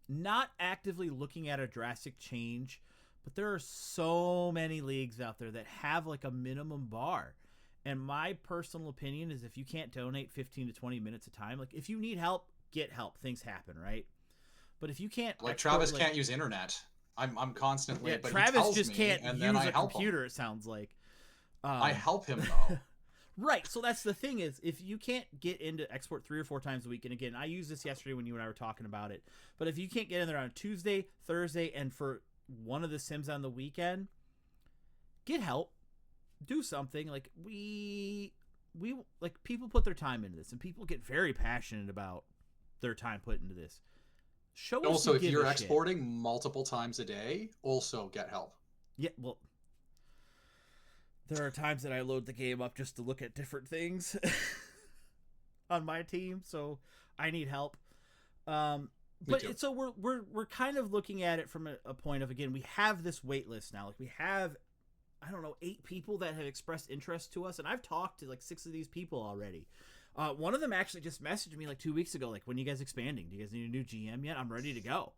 not actively looking at a drastic change, but there are so many leagues out there that have like a minimum bar. And my personal opinion is if you can't donate 15 to 20 minutes a time, like if you need help, get help. Things happen, right? But if you can't, like Travis can't use internet. I'm constantly. Yeah, but Travis just can't use a computer. It sounds like. I help him though. Right, so that's the thing is, if you can't get into export 3 or 4 times a week, and again, I used this yesterday when you and I were talking about it, but if you can't get in there on Tuesday, Thursday, and for one of the sims on the weekend, get help. do something. Like we like people put their time into this, and people get very passionate about their time put into this. Show us Also, you if give you're a exporting multiple times a day, also get help. Yeah, well, there are times that I load the game up just to look at different things on my team, so I need help. But so we're kind of looking at it from a point of, again, we have this wait list now. Like we have, I don't know, 8 people that have expressed interest to us, and I've talked to like 6 of these people already. One of them actually just messaged me like 2 weeks ago, like, when are you guys expanding? Do you guys need a new GM yet? I'm ready to go.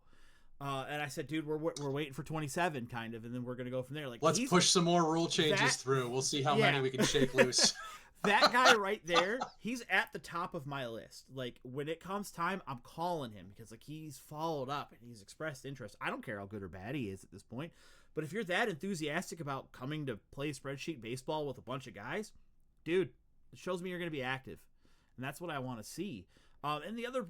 And I said, dude, we're waiting for 27, kind of, and then we're gonna go from there. Like, let's push some more rule changes through. We'll see how many we can shake loose. That guy right there, he's at the top of my list. Like, when it comes time, I'm calling him because like he's followed up and he's expressed interest. I don't care how good or bad he is at this point, but if you're that enthusiastic about coming to play spreadsheet baseball with a bunch of guys, dude, it shows me you're gonna be active, and that's what I want to see. And the other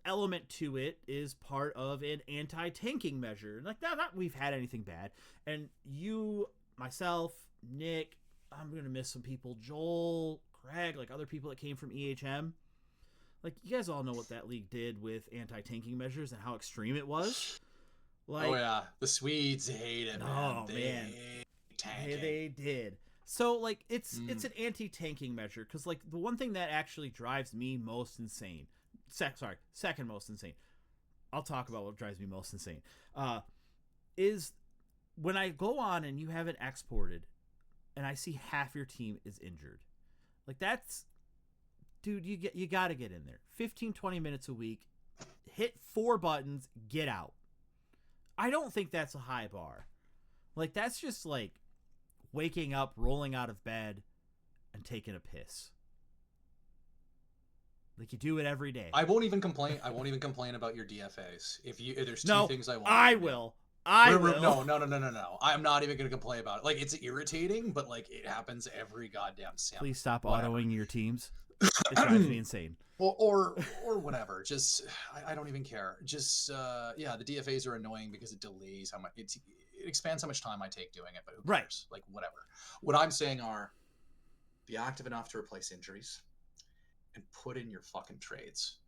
element to it is part of an anti-tanking measure. Like, not we've had anything bad. And you, myself, Nick, I'm going to miss some people, Joel, Craig, like other people that came from EHM. Like, you guys all know what that league did with anti-tanking measures and how extreme it was. Like, oh, yeah. The Swedes hate it, man. Oh, man. They did. So, like, it's an anti-tanking measure because, like, the one thing that actually drives me most insane, second most insane, I'll talk about what drives me most insane, is when I go on and you have it exported and I see half your team is injured. Like, that's, dude, you got to get in there. 15, 20 minutes a week, hit 4 buttons, get out. I don't think that's a high bar. Like, that's just like waking up, rolling out of bed, and taking a piss. Like, you do it every day. I won't even complain about your DFAs. If there's 2 things I want. I will. I will. No. I'm not even going to complain about it. Like, it's irritating, but like it happens every goddamn sim. Please stop autoing your teams. It drives me insane. Or whatever. Just I don't even care. Just yeah, the DFAs are annoying because it delays how much it expands how much time I take doing it. But who cares? Like, whatever. What I'm saying are, be active enough to replace injuries, and put in your fucking trades.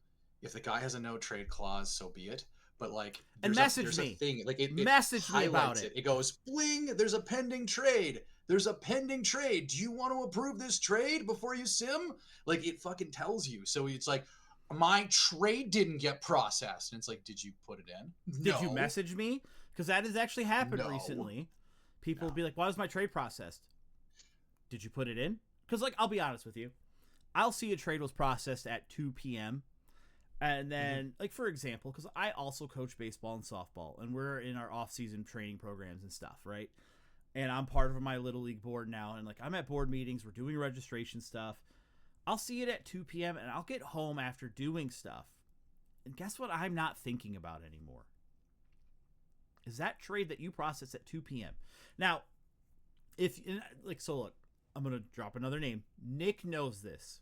If the guy has a no trade clause, so be it. But like, there's a thing. Like, it message me about it. It goes, bling, there's a pending trade. There's a pending trade. Do you want to approve this trade before you sim? Like, it fucking tells you. So it's like, my trade didn't get processed. And it's like, did you put it in? Did you message me? Because that has actually happened recently. People will be like, why was my trade processed? Did you put it in? Because, like, I'll be honest with you. I'll see a trade was processed at 2 p.m. And then, like, for example, because I also coach baseball and softball, and we're in our off-season training programs and stuff, right? And I'm part of my Little League board now, and, like, I'm at board meetings. We're doing registration stuff. I'll see it at 2 p.m., and I'll get home after doing stuff. And guess what I'm not thinking about anymore? Is that trade that you process at 2 p.m. Now, so look, I'm going to drop another name. Nick knows this,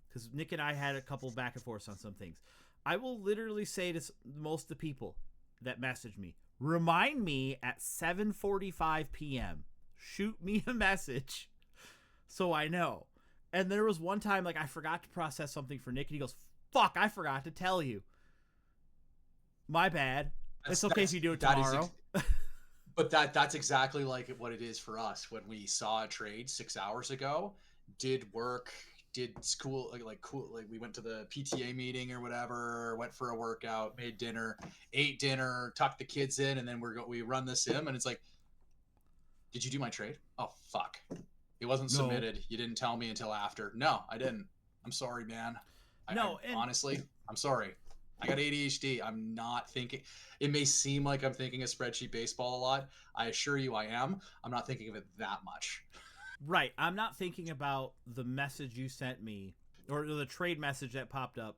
because Nick and I had a couple back and forth on some things. I will literally say to most of the people that message me, remind me at 7:45 p.m. Shoot me a message so I know. And there was one time, like, I forgot to process something for Nick, and he goes, fuck, I forgot to tell you. My bad. It's okay if you do it tomorrow. But that's exactly like what it is for us. When we saw a trade 6 hours ago, did work, did school, like we went to the PTA meeting or whatever, went for a workout, made dinner, ate dinner, tucked the kids in, and then we run the sim, and it's like, did you do my trade? Oh, fuck. It wasn't submitted. You didn't tell me until after. No, I didn't. I'm sorry, man. Honestly, I'm sorry. I got ADHD. I'm not thinking. It may seem like I'm thinking of spreadsheet baseball a lot. I assure you I am. I'm not thinking of it that much. Right. I'm not thinking about the message you sent me or the trade message that popped up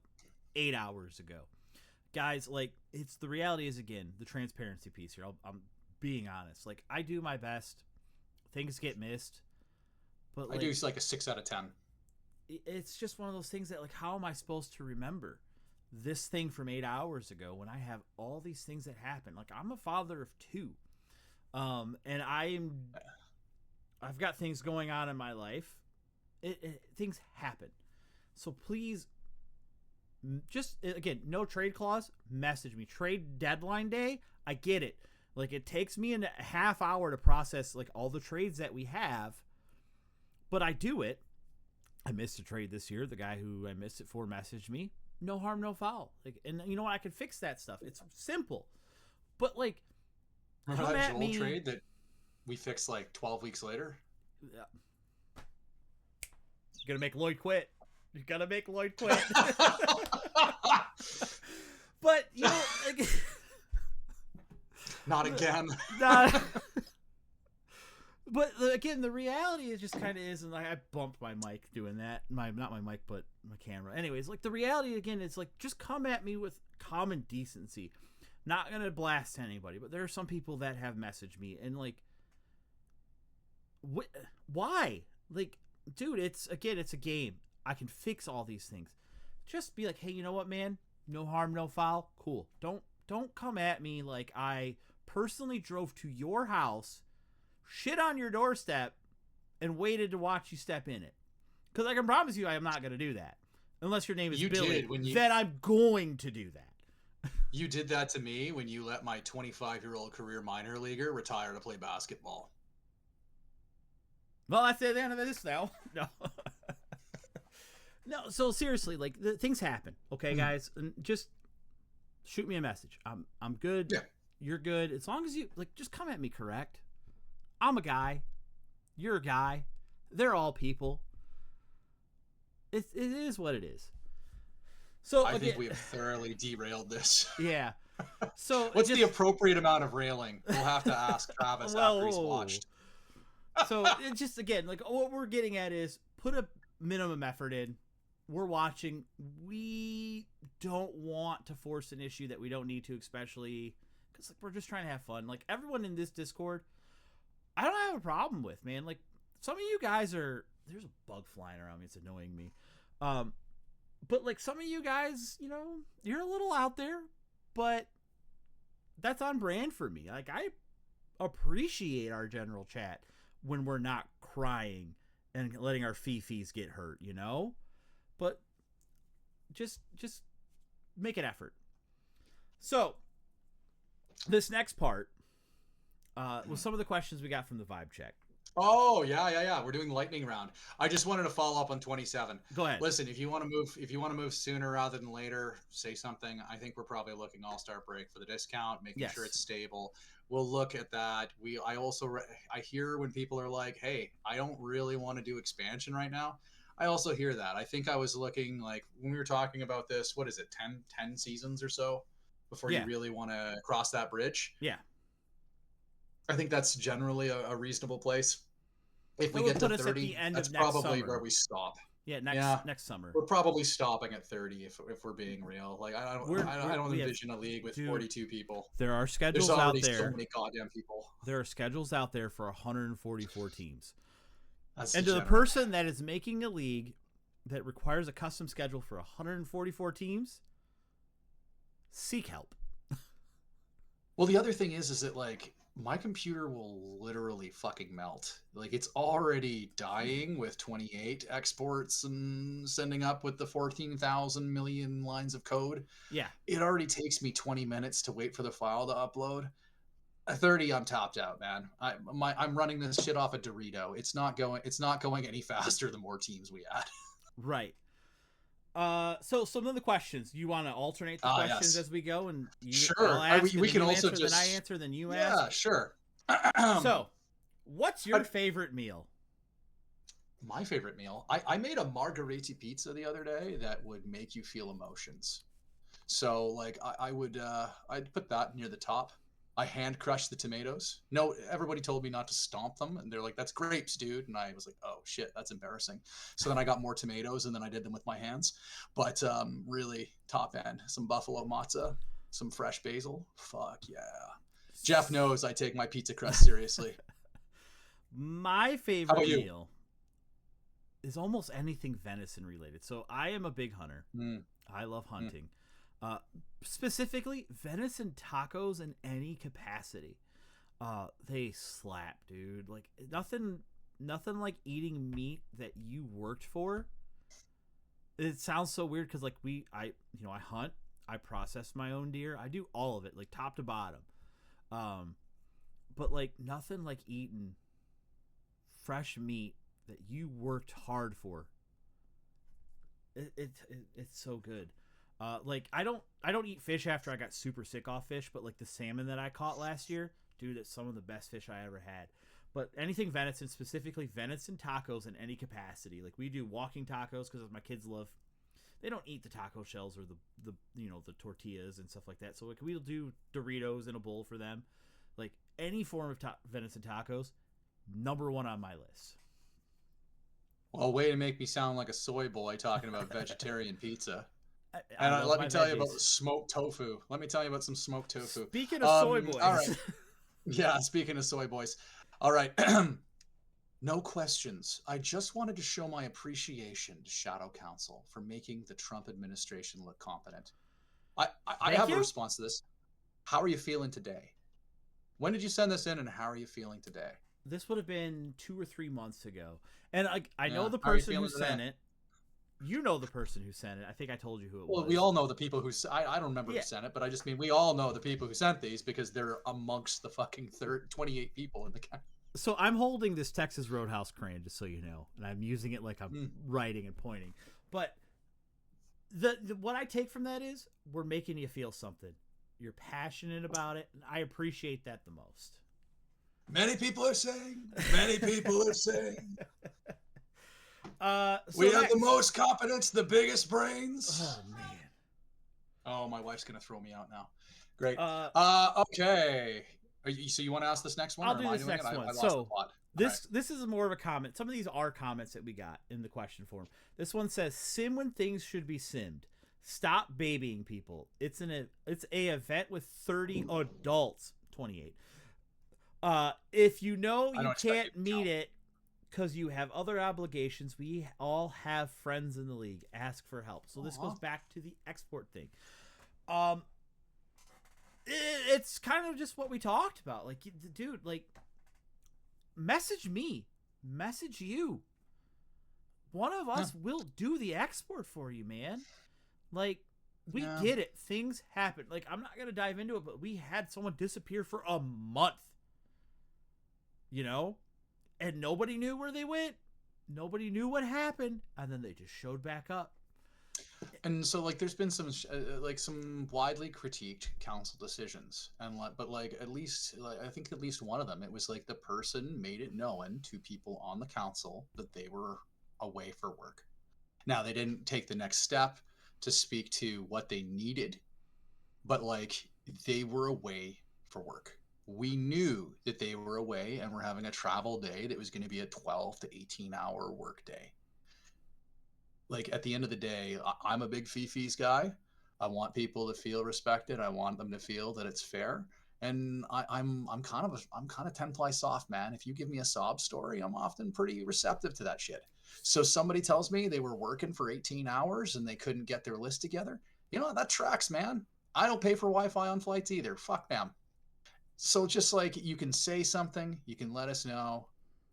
8 hours ago. Guys, like, it's the reality is, again, the transparency piece here. I'm being honest. Like, I do my best. Things get missed. But like, I do like a 6 out of 10. It's just one of those things that, like, how am I supposed to remember this thing from 8 hours ago when I have all these things that happen? Like, I'm a father of 2. And I've got things going on in my life. Things happen. So please, just, again, no trade clause, message me. Trade deadline day, I get it. Like, it takes me a half hour to process, like, all the trades that we have, but I do it. I missed a trade this year. The guy who I missed it for messaged me. No harm, no foul. Like, and you know what? I can fix that stuff. It's simple. But, like, remember that Joel trade that we fixed like 12 weeks later? Yeah. You're gonna make Lloyd quit. You're gonna make Lloyd quit. But, you know, like, not again. But again, the reality is just kind of is, and like, I bumped my mic doing that. Not my mic, but my camera. Anyways, like, the reality again is, like, just come at me with common decency. Not gonna blast anybody, but there are some people that have messaged me and, like, why? Like, dude, it's a game. I can fix all these things. Just be like, hey, you know what, man? No harm, no foul. Cool. Don't come at me like I personally drove to your house, shit on your doorstep, and waited to watch you step in it. Because I can promise you I am not going to do that. Unless your name is Billy. Then I'm going to do that. You did that to me when you let my 25-year-old career minor leaguer retire to play basketball. Well, that's the end of this now. No. No, so seriously, like, things happen, okay, guys? And just shoot me a message. I'm good. Yeah. You're good. As long as you, like, just come at me correct. I'm a guy. You're a guy. They're all people. It is what it is. So I think we have thoroughly derailed this. Yeah. So what's the appropriate amount of railing? We'll have to ask Travis after he's watched. So it just, again, like, what we're getting at is put a minimum effort in. We're watching. We don't want to force an issue that we don't need to, especially because, like, we're just trying to have fun. Like, everyone in this Discord, I don't have a problem with, man. Like, some of you guys there's a bug flying around me. It's annoying me. But, like, some of you guys, you know, you're a little out there, but that's on brand for me. Like, I appreciate our general chat when we're not crying and letting our fifis get hurt, you know? But just make an effort. So this next part was some of the questions we got from the vibe check. Oh, yeah. We're doing lightning round. I just wanted to follow up on 27. Go ahead. Listen, if you want to move sooner rather than later, say something. I think we're probably looking all-star break for the discount, making sure it's stable. We'll look at that. I hear when people are like, "Hey, I don't really want to do expansion right now." I also hear that. I think I was looking, like, when we were talking about this, what is it, 10 seasons or so before you really want to cross that bridge? Yeah. I think that's generally a reasonable place. If we get to 30, that's probably where we stop. Yeah, next summer. We're probably stopping at 30 if we're being real. Like, I don't envision a league with 42 people. There are schedules out there. There's so many goddamn people. There are schedules out there for 144 teams. That's and to the person that is making a league that requires a custom schedule for 144 teams, seek help. Well, the other thing is that, like, my computer will literally fucking melt. Like, it's already dying with 28 exports and sending up with the 14,000 million lines of code. Yeah. It already takes me 20 minutes to wait for the file to upload. At 30, I'm topped out, man. I'm running this shit off a Dorito. It's not going any faster the more teams we add. Right. So some of the questions, you want to alternate the questions as we go, and sure. We can also answer, just then I answer, then you ask. Yeah, sure. So, what's your favorite meal? My favorite meal. I made a margherita pizza the other day that would make you feel emotions. So, like, I'd put that near the top. I hand crushed the tomatoes. No, everybody told me not to stomp them, and they're like, "That's grapes, dude." And I was like, "Oh shit, that's embarrassing." So then I got more tomatoes, and then I did them with my hands. But really, top end, some buffalo mozza, some fresh basil. Fuck yeah. Jeff knows I take my pizza crust seriously. My favorite meal is almost anything venison related. So I am a big hunter. I love hunting. Specifically venison tacos in any capacity. They slap, dude. Like, nothing nothing like eating meat that you worked for. It sounds so weird because like I hunt, I process my own deer, I do all of it like top to bottom. But like nothing like eating fresh meat that you worked hard for. It's so good. Like I don't eat fish after I got super sick off fish, but like the salmon that I caught last year, dude, it's some of the best fish I ever had. But anything venison, specifically venison tacos in any capacity. Like we do walking tacos because my kids love. They don't eat the taco shells or the the tortillas and stuff like that. So like we'll do Doritos in a bowl for them. Like any form of venison tacos, number one on my list. Well, way to make me sound like a soy boy talking about vegetarian pizza. I Let me tell you about smoked tofu. Let me tell you about some smoked tofu. Speaking of soy boys. All right. Yeah, speaking of soy boys. All right. No questions. I just wanted to show my appreciation to Shadow Council for making the Trump administration look competent. I have a response to this. How are you feeling today? When did you send this in, and how are you feeling today? This would have been 2 or 3 months ago. And I know the person who sent it. You know the person who sent it. I think I told you who it was. Well, we all know the people who... I don't remember who sent it, but I just mean we all know the people who sent these because they're amongst the fucking 28 people in the country. So I'm holding this Texas Roadhouse crane, just so you know, and I'm using it like I'm writing and pointing. But the what I take from that is we're making you feel something. You're passionate about it, and I appreciate that the most. Many people are saying. Many people are saying. So we have the most competence, the biggest brains. Oh man. Oh, my wife's gonna throw me out now. Great. Okay. So you want to ask this next one? I'll do this next one. I lost the plot. This is more of a comment. Some of these are comments that we got in the question form. This one says, "Sim when things should be simmed. Stop babying people. It's a event with 30 adults, 28. If you know you can't meet it because you have other obligations, we all have friends in the league. Ask for help." So this goes back to the export thing. It's kind of just what we talked about. Like, dude, like, message me, message you. One of us will do the export for you, man. Like, we get it. Things happen. Like, I'm not going to dive into it, but we had someone disappear for a month. You know? And nobody knew where they went. Nobody knew what happened. And then they just showed back up. And so, like, there's been some some widely critiqued council decisions, and at least I think at least one of them, it was like the person made it known to people on the council that they were away for work. Now, they didn't take the next step to speak to what they needed, but like they were away for work. We knew that they were away and were having a travel day that was going to be a 12 to 18-hour work day. Like, at the end of the day, I'm a big fee-fees guy. I want people to feel respected. I want them to feel that it's fair. And I'm kind of 10-ply soft, man. If you give me a sob story, I'm often pretty receptive to that shit. So somebody tells me they were working for 18 hours and they couldn't get their list together. You know, that tracks, man. I don't pay for Wi-Fi on flights either. Fuck them. So just like you can say something, you can let us know.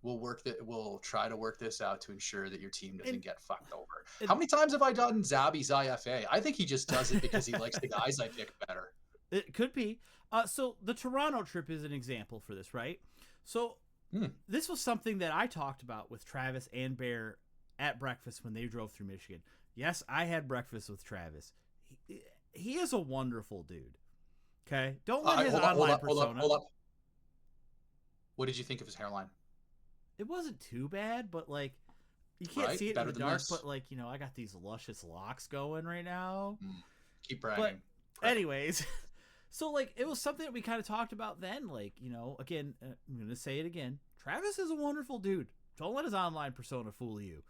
We'll try to work this out to ensure that your team doesn't get fucked over. How many times have I done Zabby's IFA? I think he just does it because he likes the guys I pick better. It could be. So the Toronto trip is an example for this, right? So this was something that I talked about with Travis and Bear at breakfast when they drove through Michigan. Yes, I had breakfast with Travis. He is a wonderful dude. Okay? Don't let his online persona... Hold up. What did you think of his hairline? It wasn't too bad, but like you can't see it in the dark. But like, you know, I got these luscious locks going right now. Keep bragging. But anyways, so like it was something that we kind of talked about then. Like, you know, again, I'm gonna say it again. Travis is a wonderful dude. Don't let his online persona fool you.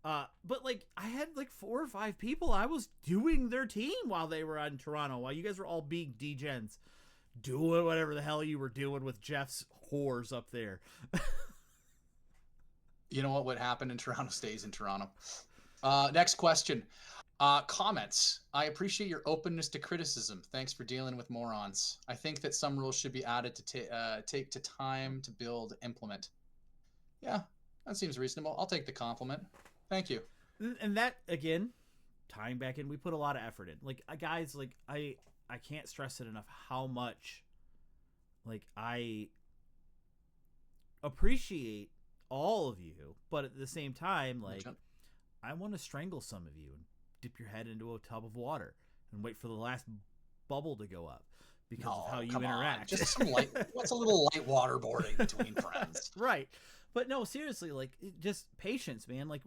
But like I had like 4 or 5 people I was doing their team while they were in Toronto, while you guys were all being degens, doing whatever the hell you were doing with Jeff's whores up there. You know what happened in Toronto stays in Toronto. Next question. Comments. I appreciate your openness to criticism. Thanks for dealing with morons. I think that some rules should be added to take time to build, implement. Yeah, That seems reasonable. I'll take the compliment. Thank you. And that, again, tying back in, we put a lot of effort in. Like, guys, like, I can't stress it enough how much, like, I appreciate all of you, but at the same time, like, I want to strangle some of you and dip your head into a tub of water and wait for the last bubble to go up because of how you interact. Just some what's a little light waterboarding between friends. Right. But no, seriously, like, just patience, man. Like,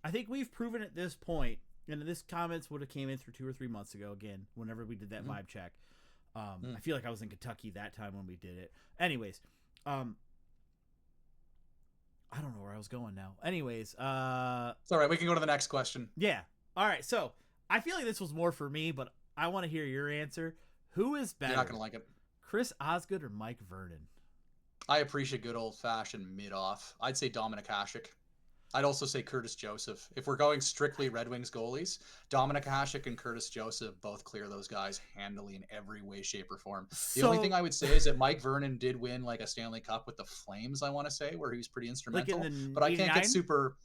I think we've proven at this point, and this comments would have came in through 2 or 3 months ago, again, whenever we did that vibe check. I feel like I was in Kentucky that time when we did it. Anyways, I don't know where I was going now. Anyways, it's all right. We can go to the next question. Yeah. All right. So I feel like this was more for me, but I want to hear your answer. Who is better? You're not gonna like it. Chris Osgood or Mike Vernon? I appreciate good old-fashioned mid-off. I'd say Dominic Hasek. I'd also say Curtis Joseph. If we're going strictly Red Wings goalies, Dominic Hasek and Curtis Joseph both clear those guys handily in every way, shape, or form. The only thing I would say is that Mike Vernon did win like a Stanley Cup with the Flames, I want to say, where he was pretty instrumental. Like but I can't get super...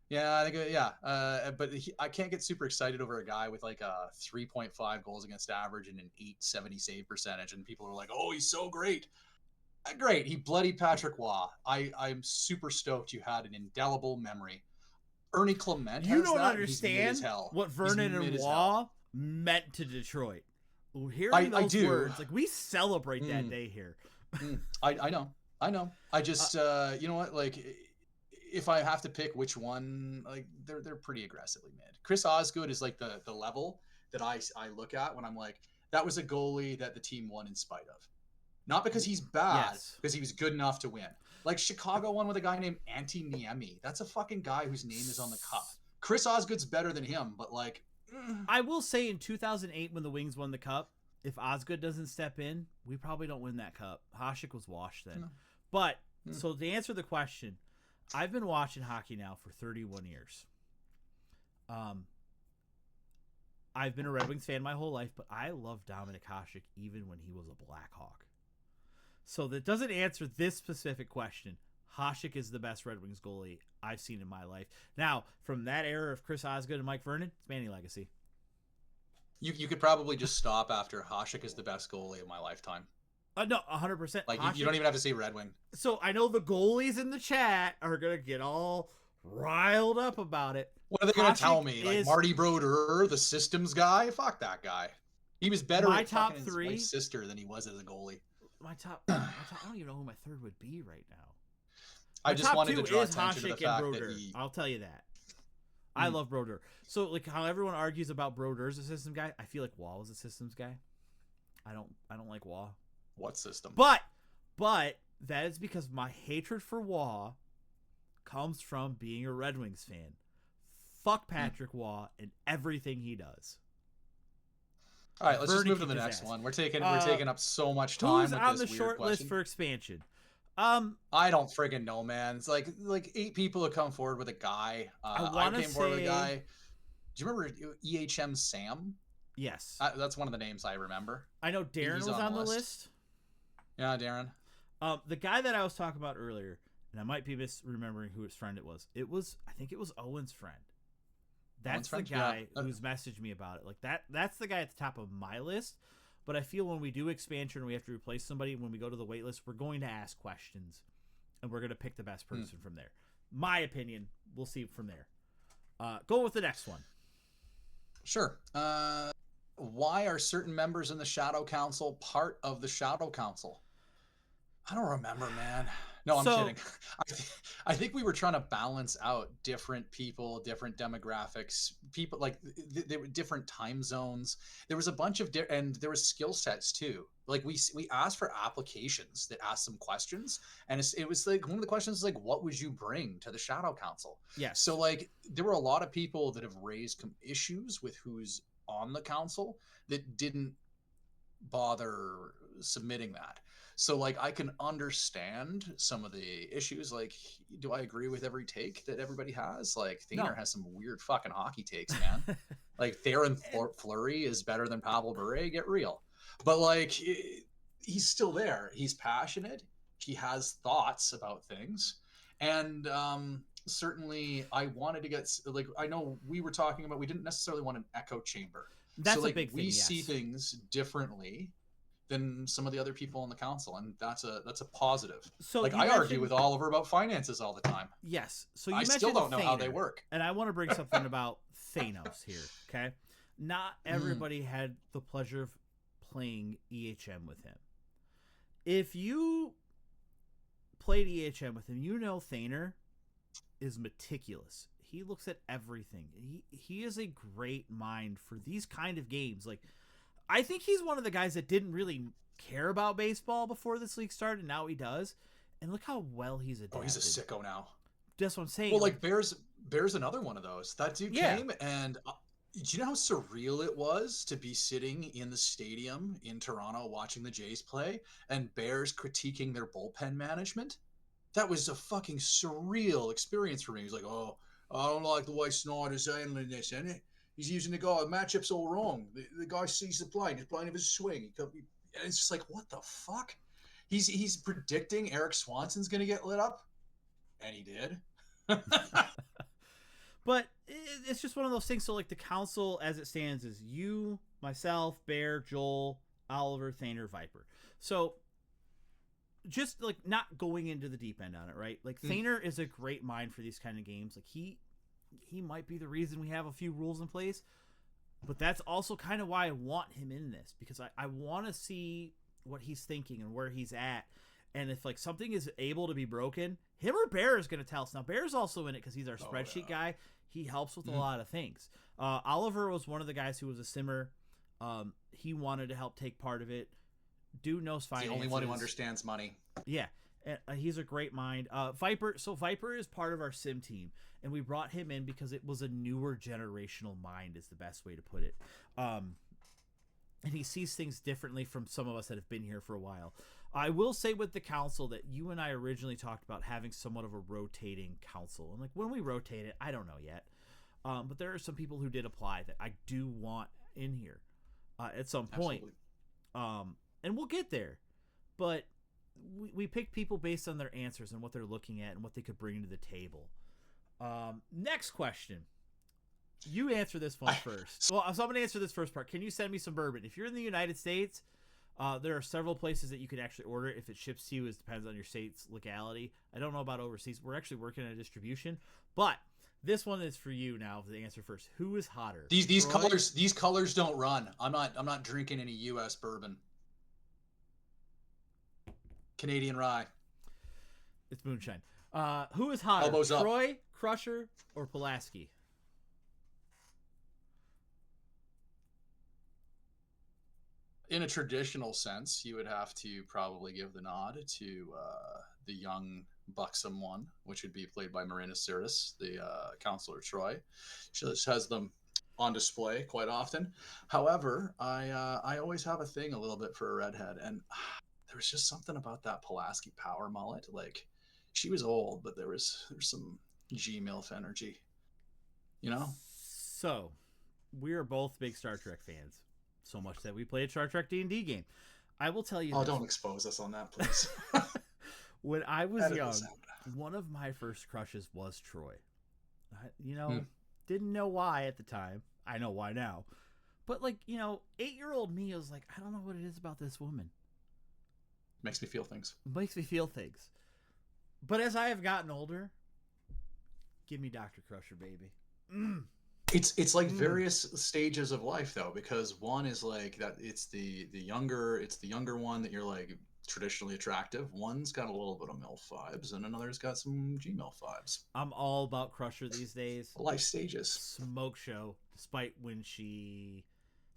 Yeah, I think, but I can't get super excited over a guy with like a 3.5 goals against average and an 870 save percentage, and people are like, "Oh, he's so great." Great, he bloodied Patrick Waugh. I'm super stoked you had an indelible memory. Ernie Clement. You don't understand what Vernon and Waugh meant to Detroit. Hearing those words, like, we celebrate that day here. I know. I just you know what, like, if I have to pick which one, like, they're pretty aggressively mid. Chris Osgood is like the level that I look at when I'm like, that was a goalie that the team won in spite of. Not because he's bad, because he was good enough to win. Like, Chicago won with a guy named Antti Niemi. That's a fucking guy whose name is on the cup. Chris Osgood's better than him, but like... I will say in 2008 when the Wings won the cup, if Osgood doesn't step in, we probably don't win that cup. Hasek was washed then. But, so to answer the question, I've been watching hockey now for 31 years. I've been a Red Wings fan my whole life, but I love Dominic Hasek even when he was a Blackhawk. So that doesn't answer this specific question. Hasek is the best Red Wings goalie I've seen in my life. Now, from that era of Chris Osgood and Mike Vernon, it's Manny Legacy. You could probably just stop after Hasek is the best goalie of my lifetime. No, 100%. Like, you don't even have to say Red Wing. So I know the goalies in the chat are going to get all riled up about it. What are they going to tell me? Like, Marty Brodeur, the systems guy? Fuck that guy. He was better at top three his sister than he was as a goalie. My top, I don't even know who my third would be right now. I just wanted to draw attention to the fact that I'll tell you that. I love Brodeur. So, like, how everyone argues about Brodeur's a systems guy, I feel like Waugh was a systems guy. I don't like Waugh. What system? But that is because my hatred for Waugh comes from being a Red Wings fan. Fuck Patrick Waugh and everything he does. All right, let's just move to the next one. We're taking up so much time. Who's on the short list for expansion? I don't friggin' know, man. It's like 8 people have come forward with a guy. I came forward with a guy. Do you remember EHM Sam? Yes. That's one of the names I remember. I know Darren was on the list. Yeah, Darren. The guy that I was talking about earlier, and I might be misremembering who his friend it was. I think it was Owen's friend. That's the guy who's messaged me about it. Like, that's the guy at the top of my list. But I feel when we do expansion and we have to replace somebody, when we go to the wait list, we're going to ask questions. And we're going to pick the best person from there. My opinion. We'll see from there. Go with the next one. Sure. Why are certain members in the Shadow Council part of the Shadow Council? I don't remember, man. No, I'm kidding. I think we were trying to balance out different people, different demographics, people like there were different time zones. There was a bunch of and there was skill sets too. Like we asked for applications that asked some questions, and it was like one of the questions was like, what would you bring to the Shadow Council? Yes. So like there were a lot of people that have raised issues with who's on the council that didn't bother submitting that. So, like, I can understand some of the issues. Like, do I agree with every take that everybody has? Like, Thaner has some weird fucking hockey takes, man. Like, Theron Fleury is better than Pavel Bure. Get real. But, like, he's still there. He's passionate. He has thoughts about things. And certainly I wanted to get, like, I know we were talking about, we didn't necessarily want an echo chamber. That's so a like big thing. we Yes. see things differently than some of the other people on the council, and that's a positive. So like you I argue mentioned- with Oliver about finances all the time. Yes. So you I mentioned still don't know how Thaner, they work. and I want to bring something about Thanos here. Okay, not everybody had the pleasure of playing EHM with him. If you played EHM with him, you know Thaner is meticulous. He looks at everything. He is a great mind for these kind of games. Like, I think he's one of the guys that didn't really care about baseball before this league started. Now he does. And look how well he's adapted. Oh, he's a sicko now. That's what I'm saying. Well, like Bear's another one of those. That dude came, and do you know how surreal it was to be sitting in the stadium in Toronto watching the Jays play and Bears critiquing their bullpen management? That was a fucking surreal experience for me. He's like, oh, I don't like the way Snyder's handling this, isn't it? He's using the guy. The matchup's all wrong. The guy sees the plane. He's playing of his swing. And it's just like, what the fuck? He's predicting Eric Swanson's going to get lit up, and he did. But it's just one of those things. So, like, the council, as it stands, is you, myself, Bear, Joel, Oliver, Thaner, Viper. So, just, like, not going into the deep end on it, right? Like, Thaner is a great mind for these kind of games. Like, he might be the reason we have a few rules in place, but that's also kind of why I want him in this, because I want to see what he's thinking and where he's at. And if, like, something is able to be broken, him or Bear is going to tell us. Now, Bear's also in it because he's our spreadsheet guy. He helps with a lot of things. Oliver was one of the guys who was a simmer. He wanted to help take part of it. Dude knows finances. The only one who understands money. Yeah. He's a great mind. Viper. So Viper is part of our sim team, and we brought him in because it was a newer generational mind, is the best way to put it. And he sees things differently from some of us that have been here for a while. I will say with the council that you and I originally talked about having somewhat of a rotating council. And, like, when we rotate it, I don't know yet. But there are some people who did apply that I do want in here at some point. And we'll get there. But we pick people based on their answers and what they're looking at and what they could bring to the table. Next question. You answer this one first. Well, so I'm going to answer this first part. Can you send me some bourbon? If you're in the United States, there are several places that you can actually order it. If it ships to you, it depends on your state's legality. I don't know about overseas. We're actually working on a distribution. But this one is for you now. The answer first. Who is hotter? These colors don't run. I'm not drinking any U.S. bourbon. Canadian rye. It's moonshine. Who is hotter? Elbows Troy, Crusher, or Pulaski? In a traditional sense, you would have to probably give the nod to the young, buxom one, which would be played by Marina Sirtis, the Counselor Troy. She just has them on display quite often. However, I always have a thing a little bit for a redhead, and there was just something about that Pulaski power mullet. Like, she was old, but there's some G-MILF energy, you know? So, we are both big Star Trek fans. So much that we play a Star Trek D&D game. I will tell you. Oh, don't expose us on that, please. When I was young, one of my first crushes was Troy. Didn't know why at the time. I know why now. But, like, 8-year-old me was like, I don't know what it is about this woman. Makes me feel things. But as I have gotten older, give me Dr. Crusher, baby. It's like various stages of life, though, because one is like that it's the younger one that you're like traditionally attractive. One's got a little bit of MILF vibes, and another's got some G-MILF vibes. I'm all about Crusher these days. Life stages. Smoke show, despite when she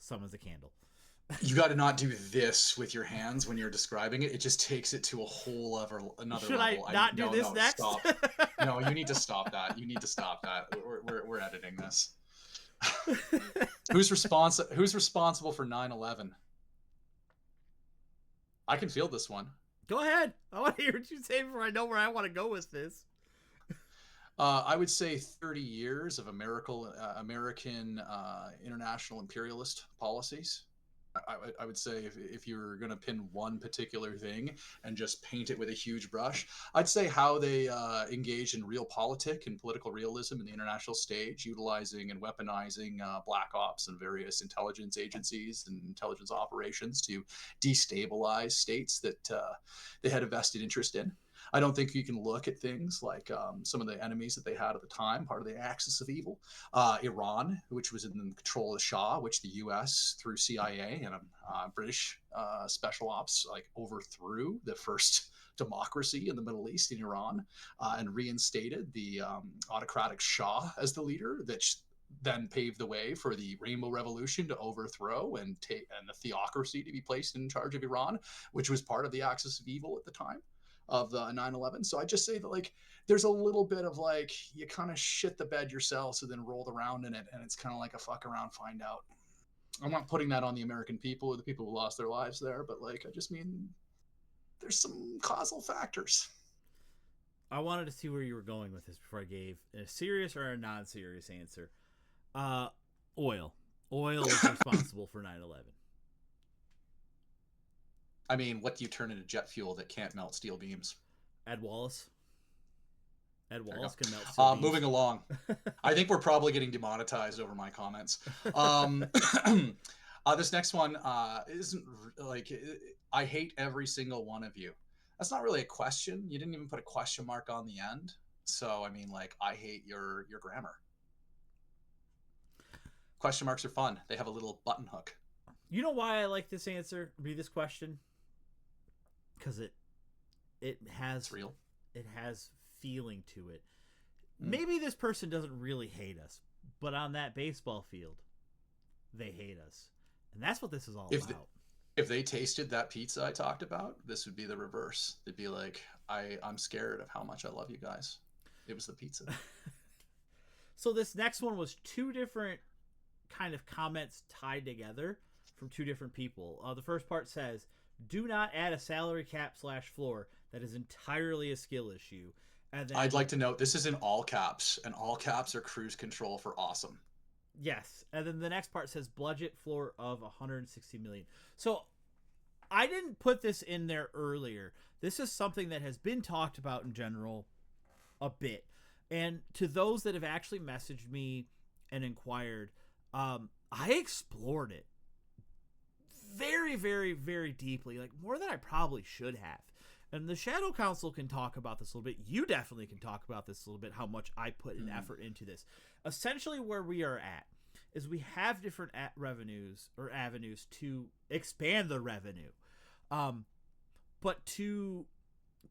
summons a candle. You got to not do this with your hands when you're describing it. It just takes it to a whole another Should level. I not do this next? Stop. No, you need to stop that. We're editing this. Who's responsible for 9/11? I can field this one. Go ahead. I want to hear what you say before I know where I want to go with this. I would say 30 years of American international imperialist policies. I would say if you're going to pin one particular thing and just paint it with a huge brush, I'd say how they engage in realpolitik and political realism in the international stage, utilizing and weaponizing black ops and various intelligence agencies and intelligence operations to destabilize states that they had a vested interest in. I don't think you can look at things like some of the enemies that they had at the time, part of the axis of evil. Iran, which was in the control of the Shah, which the U.S. through CIA and British special ops like overthrew the first democracy in the Middle East in Iran, and reinstated the autocratic Shah as the leader. That then paved the way for the Rainbow Revolution to overthrow and the theocracy to be placed in charge of Iran, which was part of the axis of evil at the time of the 9/11. So I just say that like there's a little bit of like you kind of shit the bed yourself, so then rolled around in it, and it's kind of like a fuck around, find out. I'm not putting that on the American people or the people who lost their lives there, but like I just mean there's some causal factors. I wanted to see where you were going with this before I gave a serious or a non-serious answer. Oil. Oil is responsible for 9/11. I mean, what do you turn into jet fuel that can't melt steel beams? Ed Wallace. Ed Wallace can melt steel beams. Moving along. I think we're probably getting demonetized over my comments. This next one isn't like, I hate every single one of you. That's not really a question. You didn't even put a question mark on the end. So, I mean, like, I hate your grammar. Question marks are fun. They have a little button hook. You know why I like this answer? Read this question. Because it has it's real. It has feeling to it. Maybe this person doesn't really hate us, but on that baseball field, they hate us. And that's what this is all about. If they tasted that pizza I talked about, this would be the reverse. They'd be like, I'm scared of how much I love you guys. It was the pizza. So this next one was two different kind of comments tied together from two different people. The first part says, do not add a salary cap / floor. That is entirely a skill issue. And then, I'd like to note this is in all caps, and all caps are cruise control for awesome. Yes. And then the next part says budget floor of 160 million. So I didn't put this in there earlier. This is something that has been talked about in general a bit. And to those that have actually messaged me and inquired, I explored it very, very, very deeply, like more than I probably should have. And the Shadow Council can talk about this a little bit. You definitely can talk about this a little bit, how much I put an effort into this. Essentially where we are at is we have different revenues or avenues to expand the revenue. But to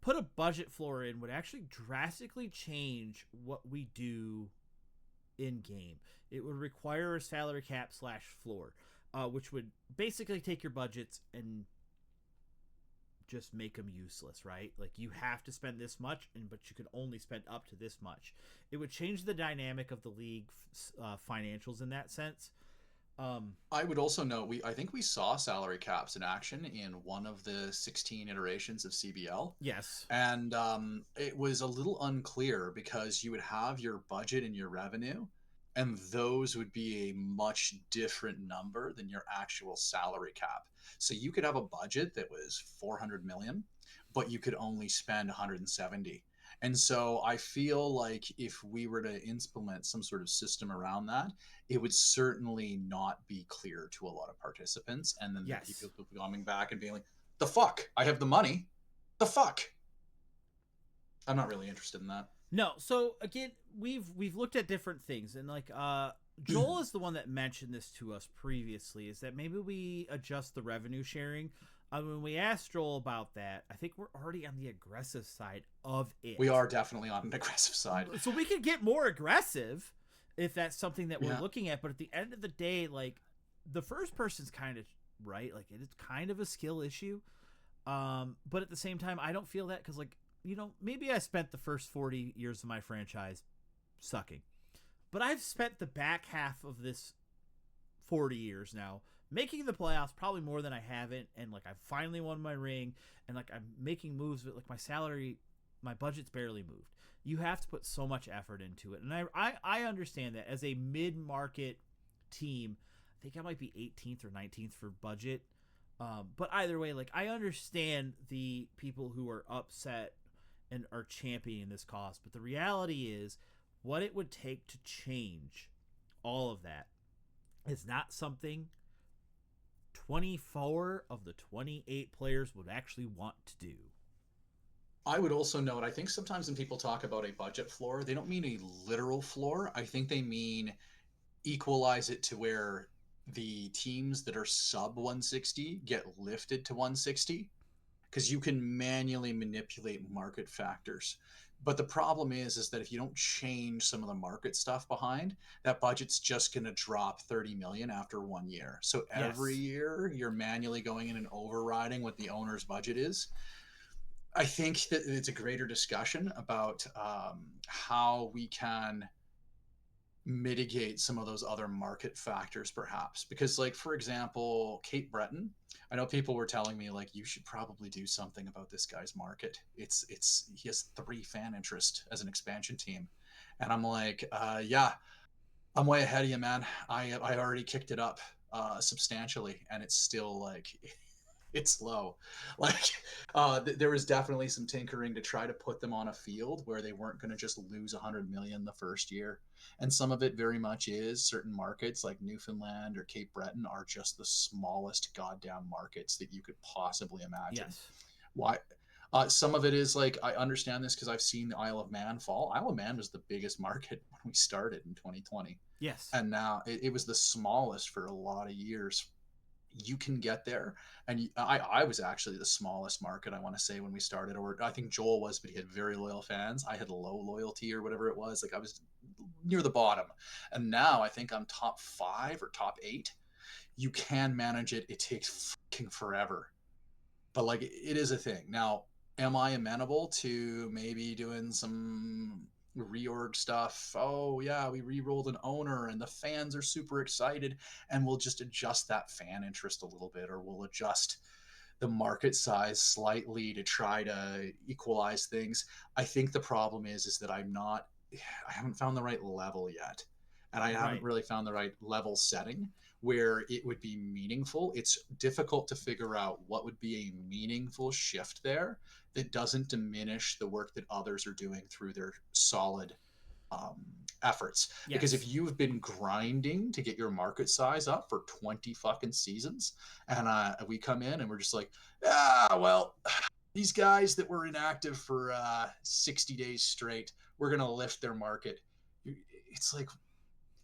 put a budget floor in would actually drastically change what we do in game. It would require a salary cap / floor, which would basically take your budgets and just make them useless, right? Like you have to spend this much, but you could only spend up to this much. It would change the dynamic of the league financials in that sense. I would also note I think we saw salary caps in action in one of the 16 iterations of CBL. Yes. And it was a little unclear because you would have your budget and your revenue, and those would be a much different number than your actual salary cap. So you could have a budget that was 400 million, but you could only spend 170. And so I feel like if we were to implement some sort of system around that, it would certainly not be clear to a lot of participants. And then yes. the people coming back and being like, the fuck? I have the money. The fuck? I'm not really interested in that. No. So again, we've looked at different things, and like Joel is the one that mentioned this to us previously, is that maybe we adjust the revenue sharing. When we asked Joel about that, I think we're already on the aggressive side of it. We are definitely on an aggressive side. So we could get more aggressive if that's something that we're looking at. But at the end of the day, like the first person's kind of right. Like it's kind of a skill issue. But at the same time, I don't feel that because, like, you know, maybe I spent the first 40 years of my franchise sucking. But I've spent the back half of this 40 years now making the playoffs, probably more than I haven't, and like I've finally won my ring, and like I'm making moves, but like my salary, my budget's barely moved. You have to put so much effort into it, and I understand that as a mid-market team, think I might be 18th or 19th for budget. But either way, like, I understand the people who are upset and are championing this cost, but the reality is what it would take to change all of that is not something 24 of the 28 players would actually want to do. I would also note, I think sometimes when people talk about a budget floor, they don't mean a literal floor. I think they mean equalize it to where the teams that are sub 160 get lifted to 160, because you can manually manipulate market factors. But the problem is that if you don't change some of the market stuff behind, that budget's just going to drop 30 million after 1 year. So every year you're manually going in and overriding what the owner's budget is. I think that it's a greater discussion about how we can mitigate some of those other market factors, perhaps. Because, like, for example, Cape Breton, I know people were telling me, like, you should probably do something about this guy's market. He has 3 fan interest as an expansion team. And I'm like, yeah, I'm way ahead of you, man. I already kicked it up substantially, and it's still like it's low. Like, there was definitely some tinkering to try to put them on a field where they weren't going to just lose 100 million the first year. And some of it very much is certain markets like Newfoundland or Cape Breton are just the smallest goddamn markets that you could possibly imagine. Yes. Why? Some of it is like, I understand this because I've seen the Isle of Man fall. Isle of Man was the biggest market when we started in 2020. Yes. And now it was the smallest for a lot of years. You can get there. And I was actually the smallest market, I want to say, when we started, or I think Joel was, but he had very loyal fans. I had low loyalty or whatever it was. Like, I was near the bottom. And now I think I'm top 5 or top 8. You can manage it. It takes fucking forever. But, like, it is a thing. Now, am I amenable to maybe doing some reorg stuff? Oh yeah, we re-rolled an owner and the fans are super excited, and we'll just adjust that fan interest a little bit, or we'll adjust the market size slightly to try to equalize things. I think the problem is that I haven't found the right level yet, and I haven't really found the right level setting where it would be meaningful. It's difficult to figure out what would be a meaningful shift there that doesn't diminish the work that others are doing through their solid efforts. Yes. Because if you've been grinding to get your market size up for 20 fucking seasons, and we come in and we're just like, well, these guys that were inactive for 60 days straight, we're going to lift their market. It's like,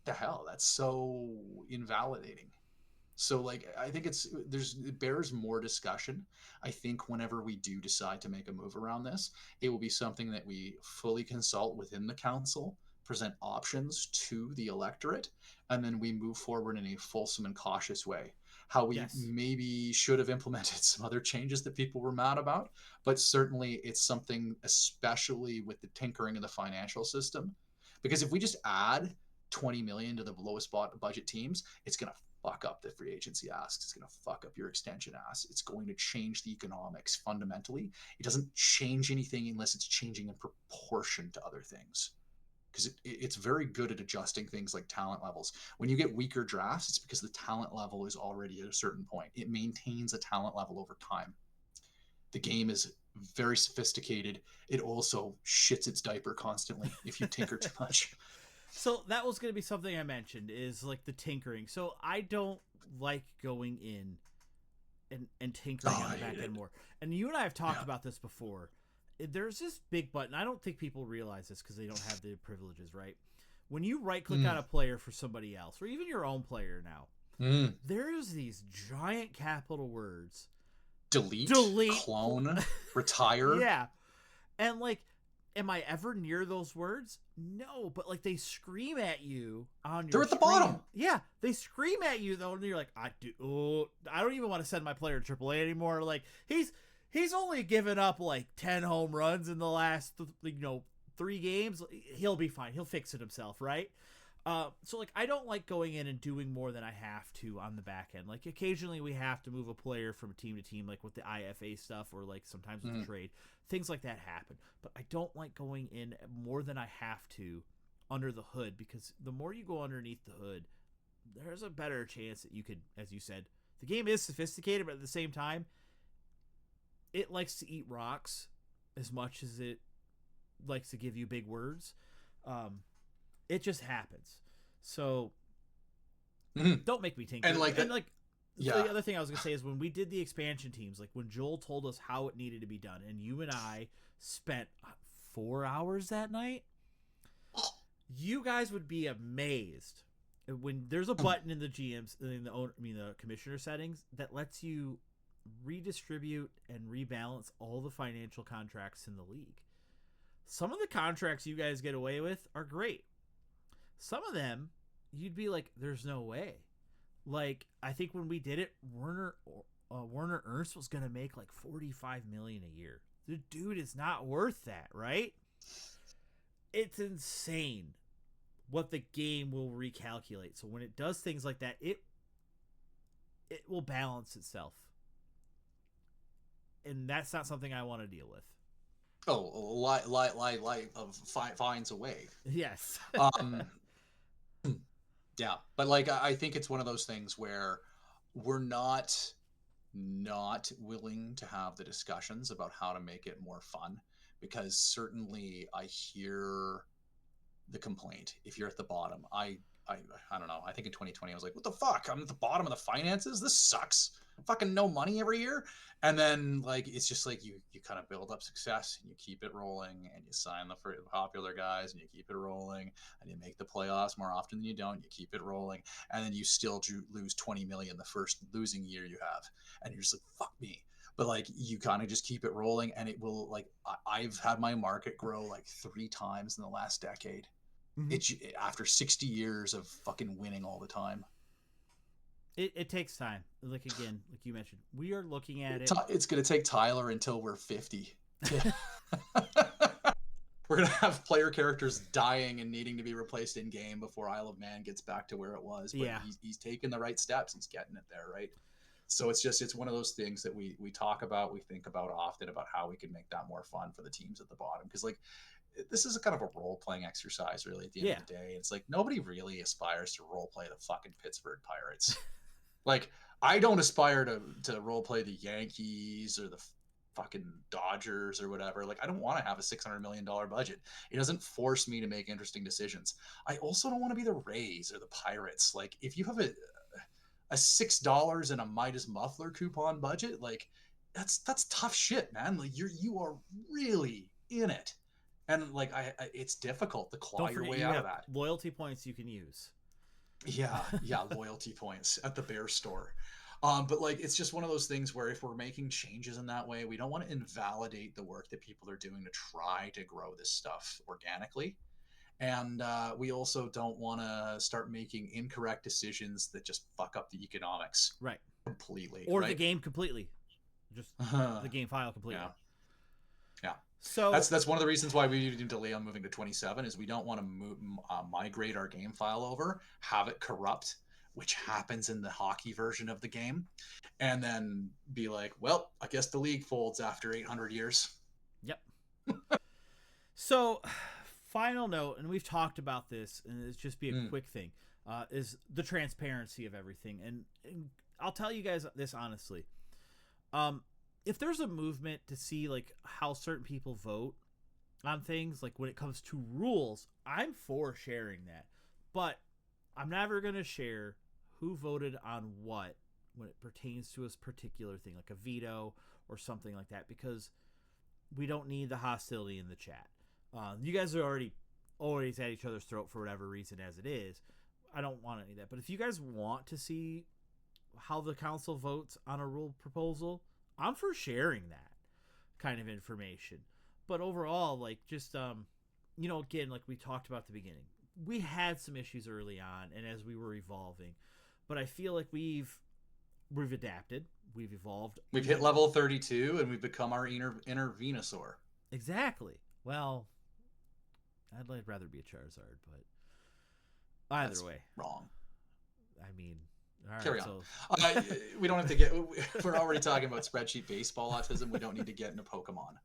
the hell, that's so invalidating. So, like, I think it bears more discussion. I think whenever we do decide to make a move around this, it will be something that we fully consult within the council, present options to the electorate, and then we move forward in a fulsome and cautious way. How we maybe should have implemented some other changes that people were mad about, but certainly it's something, especially with the tinkering of the financial system, because if we just add 20 million to the lowest budget teams, it's going to fuck up the free agency asks. It's going to fuck up your extension asks. It's going to change the economics fundamentally. It doesn't change anything unless it's changing in proportion to other things, because it's very good at adjusting things like talent levels. When you get weaker drafts, it's because the talent level is already at a certain point. It maintains a talent level over time. The game is very sophisticated. It also shits its diaper constantly if you tinker too much. So that was going to be something I mentioned, is like the tinkering. So I don't like going in and tinkering on the back end more. And you and I have talked about this before. There's this big button. I don't think people realize this because they don't have the privileges, right? When you right click on a player for somebody else, or even your own player now, there's these giant capital words. Delete, clone, retire. Yeah. And like, am I ever near those words? No, but like, they scream at you on your They're at the screen. bottom. Yeah, they scream at you though, and you're like, I don't even want to send my player to AAA anymore. Like, he's only given up like 10 home runs in the last 3 games. He'll be fine. He'll fix it himself, right? So like, I don't like going in and doing more than I have to on the back end. Like, occasionally we have to move a player from team to team, like with the IFA stuff, or like sometimes with the trade. Things like that happen. But I don't like going in more than I have to under the hood, because the more you go underneath the hood, there's a better chance that you could, as you said, the game is sophisticated, but at the same time, it likes to eat rocks as much as it likes to give you big words. It just happens. So don't make me tinker. And the other thing I was gonna say is when we did the expansion teams, like when Joel told us how it needed to be done, and you and I spent 4 hours that night, you guys would be amazed when there's a button in the the commissioner settings that lets you redistribute and rebalance all the financial contracts in the league. Some of the contracts you guys get away with are great. Some of them you'd be like, there's no way. Like, I think when we did it, Werner Ernst was going to make like $45 million a year. The dude is not worth that, right? It's insane what the game will recalculate. So when it does things like that, it will balance itself. And that's not something I want to deal with. Finds a way. Yes. Yeah, but like I think it's one of those things where we're not willing to have the discussions about how to make it more fun, because certainly I hear the complaint. If you're at the bottom, I don't know. I think in 2020 I was like, what the fuck? I'm at the bottom of the finances. This sucks. Fucking no money every year. And then like it's just like you kind of build up success and you keep it rolling and you sign the popular guys and you keep it rolling and you make the playoffs more often than you don't. You keep it rolling and then you still lose 20 million the first losing year you have, and you're just like, fuck me. But like you kind of just keep it rolling, and it will, like I've had my market grow like 3 times in the last decade. It's after 60 years of fucking winning all the time. It takes time. Like, again, like you mentioned, we are looking at it. It's going to take Tyler until we're 50. We're going to have player characters dying and needing to be replaced in game before Isle of Man gets back to where it was. But he's taking the right steps. He's getting it there, right? So it's one of those things that we talk about, we think about often, about how we can make that more fun for the teams at the bottom. Because like, this is a kind of a role-playing exercise, really, at the end of the day. It's like nobody really aspires to role-play the fucking Pittsburgh Pirates. Like, I don't aspire to role-play the Yankees or the fucking Dodgers or whatever. Like, I don't want to have a $600 million budget. It doesn't force me to make interesting decisions. I also don't want to be the Rays or the Pirates. Like, if you have a $6 and a Midas muffler coupon budget, like, that's tough shit, man. Like, you are really in it. And like it's difficult to claw your way out of that. Loyalty points you can use. Yeah, loyalty points at the bear store. But like it's just one of those things where if we're making changes in that way, we don't want to invalidate the work that people are doing to try to grow this stuff organically. And we also don't want to start making incorrect decisions that just fuck up the economics. Right. Completely. Or the game completely. Just the game file completely. Yeah. So that's one of the reasons why we need to delay on moving to 27 is we don't want to migrate our game file over, have it corrupt, which happens in the hockey version of the game, and then be like, well, I guess the league folds after 800 years. Yep. So, final note, and we've talked about this, and it's just be a quick thing, is the transparency of everything. And I'll tell you guys this honestly. If there's a movement to see like how certain people vote on things, like when it comes to rules, I'm for sharing that, but I'm never going to share who voted on what when it pertains to a particular thing, like a veto or something like that, because we don't need the hostility in the chat. You guys are always at each other's throat for whatever reason as it is. I don't want any of that, but if you guys want to see how the council votes on a rule proposal, I'm for sharing that kind of information. But overall, like, just, again, like we talked about at the beginning, we had some issues early on and as we were evolving, but I feel like we've adapted, we've evolved. We've hit level 32 and we've become our inner Venusaur. Exactly. Well, I'd rather be a Charizard, but either way. Wrong. I mean, all right, carry on. So... we don't have to get. We're already talking about spreadsheet baseball autism. We don't need to get into Pokemon.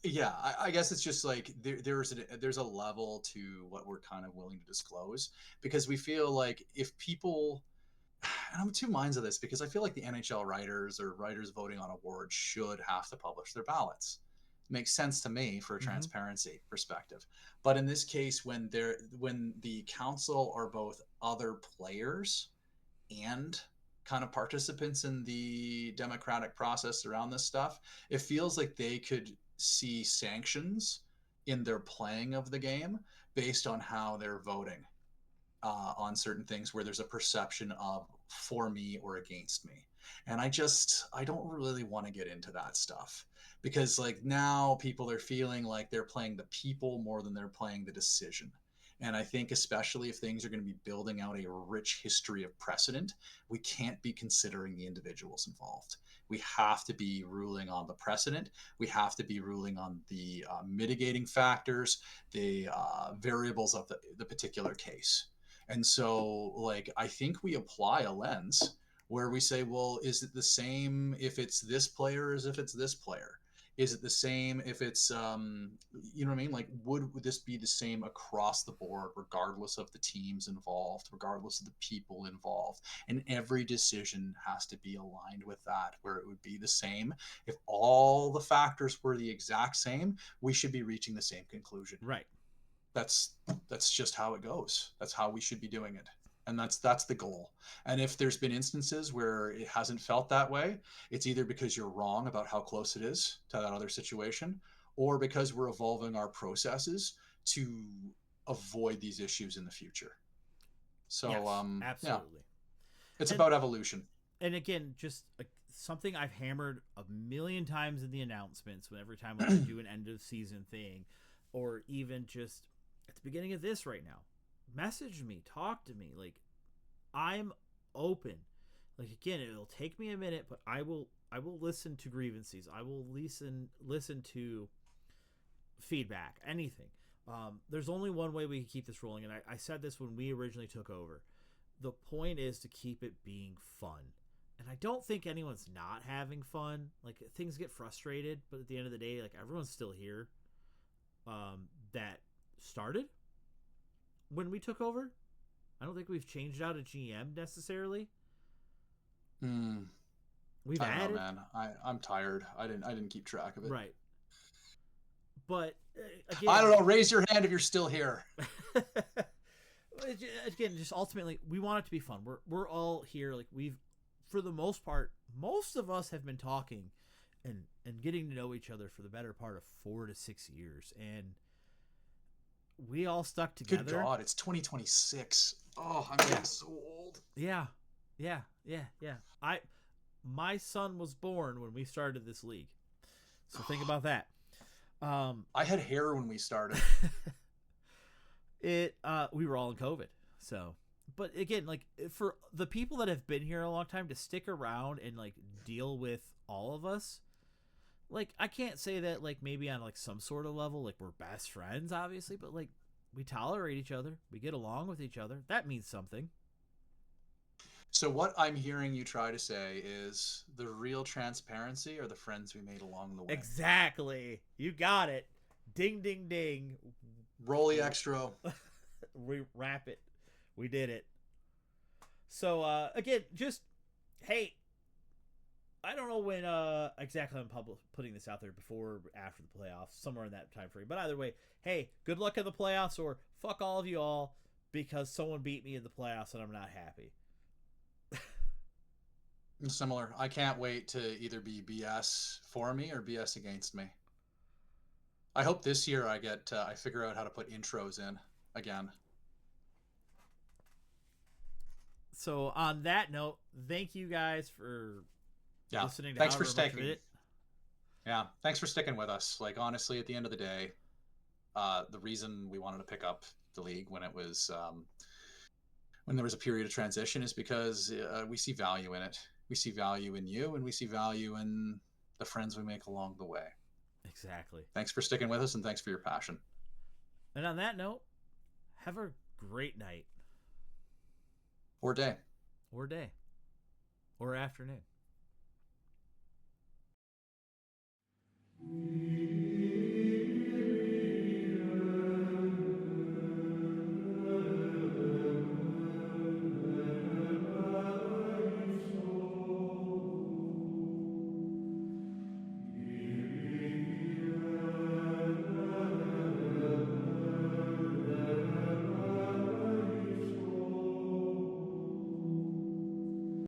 Yeah, I guess it's just like there's a level to what we're kind of willing to disclose, because we feel like if people, and I'm two minds of this, because I feel like the NHL writers or writers voting on awards should have to publish their ballots. It makes sense to me for a Mm-hmm. transparency perspective. But in this case, when the council are both other players and kind of participants in the democratic process around this stuff, it feels like they could see sanctions in their playing of the game based on how they're voting on certain things, where there's a perception of for me or against me. And I don't really want to get into that stuff, because like now people are feeling like they're playing the people more than they're playing the decision. And I think especially if things are going to be building out a rich history of precedent, we can't be considering the individuals involved. We have to be ruling on the precedent. We have to be ruling on the mitigating factors, the variables of the particular case. And so, like, I think we apply a lens where we say, well, is it the same if it's this player as if it's this player? Is it the same if it's, you know what I mean? Like, would this be the same across the board, regardless of the teams involved, regardless of the people involved? And every decision has to be aligned with that, where it would be the same. If all the factors were the exact same, we should be reaching the same conclusion. Right. That's just how it goes. That's how we should be doing it. And that's the goal. And if there's been instances where it hasn't felt that way, it's either because you're wrong about how close it is to that other situation, or because we're evolving our processes to avoid these issues in the future. So Yes, yeah, absolutely. it's And about evolution. and again, just something I've hammered a million times in the announcements. When every time like, I do an end of season thing, or even just at the beginning of this right now, message me, talk to me. Like, I'm open. Like, again, it'll take me a minute, but I will listen to grievances. I will listen to feedback, anything. There's only one way we can keep this rolling, and I said this when we originally took over. The point is to keep it being fun. And I don't think anyone's not having fun. Like, things get frustrated, but at the end of the day, like, everyone's still here. That started when we took over. I don't think we've changed out a GM necessarily. Hmm. We've I don't know, added, man. I'm tired. I didn't keep track of it. right, but I again, don't know. Raise your hand if you're still here. again, just ultimately, we want it to be fun. We're all here. Like, we've, for the most part, most of us have been talking and getting to know each other for the better part of 4 to 6 years, and we all stuck together. Good God, it's 2026. Oh, I'm getting so old. Yeah, yeah, yeah, yeah. My son was born when we started this league, so think about that. I had hair when we started. We were all in COVID, so. But again, like, for the people that have been here a long time to stick around and like deal with all of us, like, I can't say that like maybe on like some sort of level like we're best friends, obviously, but like we tolerate each other, we get along with each other. That means something. So what I'm hearing you try to say is the real transparency are the friends we made along the way. Exactly, you got it. Ding, ding, ding. Roll the extra. We wrap it. We did it. So again, just hey, I don't know when exactly I'm putting this out there, before or after the playoffs, somewhere in that time frame. But either way, hey, good luck in the playoffs, or fuck all of you all because someone beat me in the playoffs and I'm not happy. Similar. I can't wait to either be BS for me or BS against me. I hope this year I figure out how to put intros in again. So on that note, thank you guys for listening to Thanks for however much of sticking. it. Yeah, thanks for sticking with us. Like, honestly, at the end of the day, the reason we wanted to pick up the league when it was when there was a period of transition is because we see value in it. We see value in you, and we see value in the friends we make along the way. Exactly. Thanks for sticking with us, and thanks for your passion. And on that note, have a great night. Or day. Or day. Or afternoon.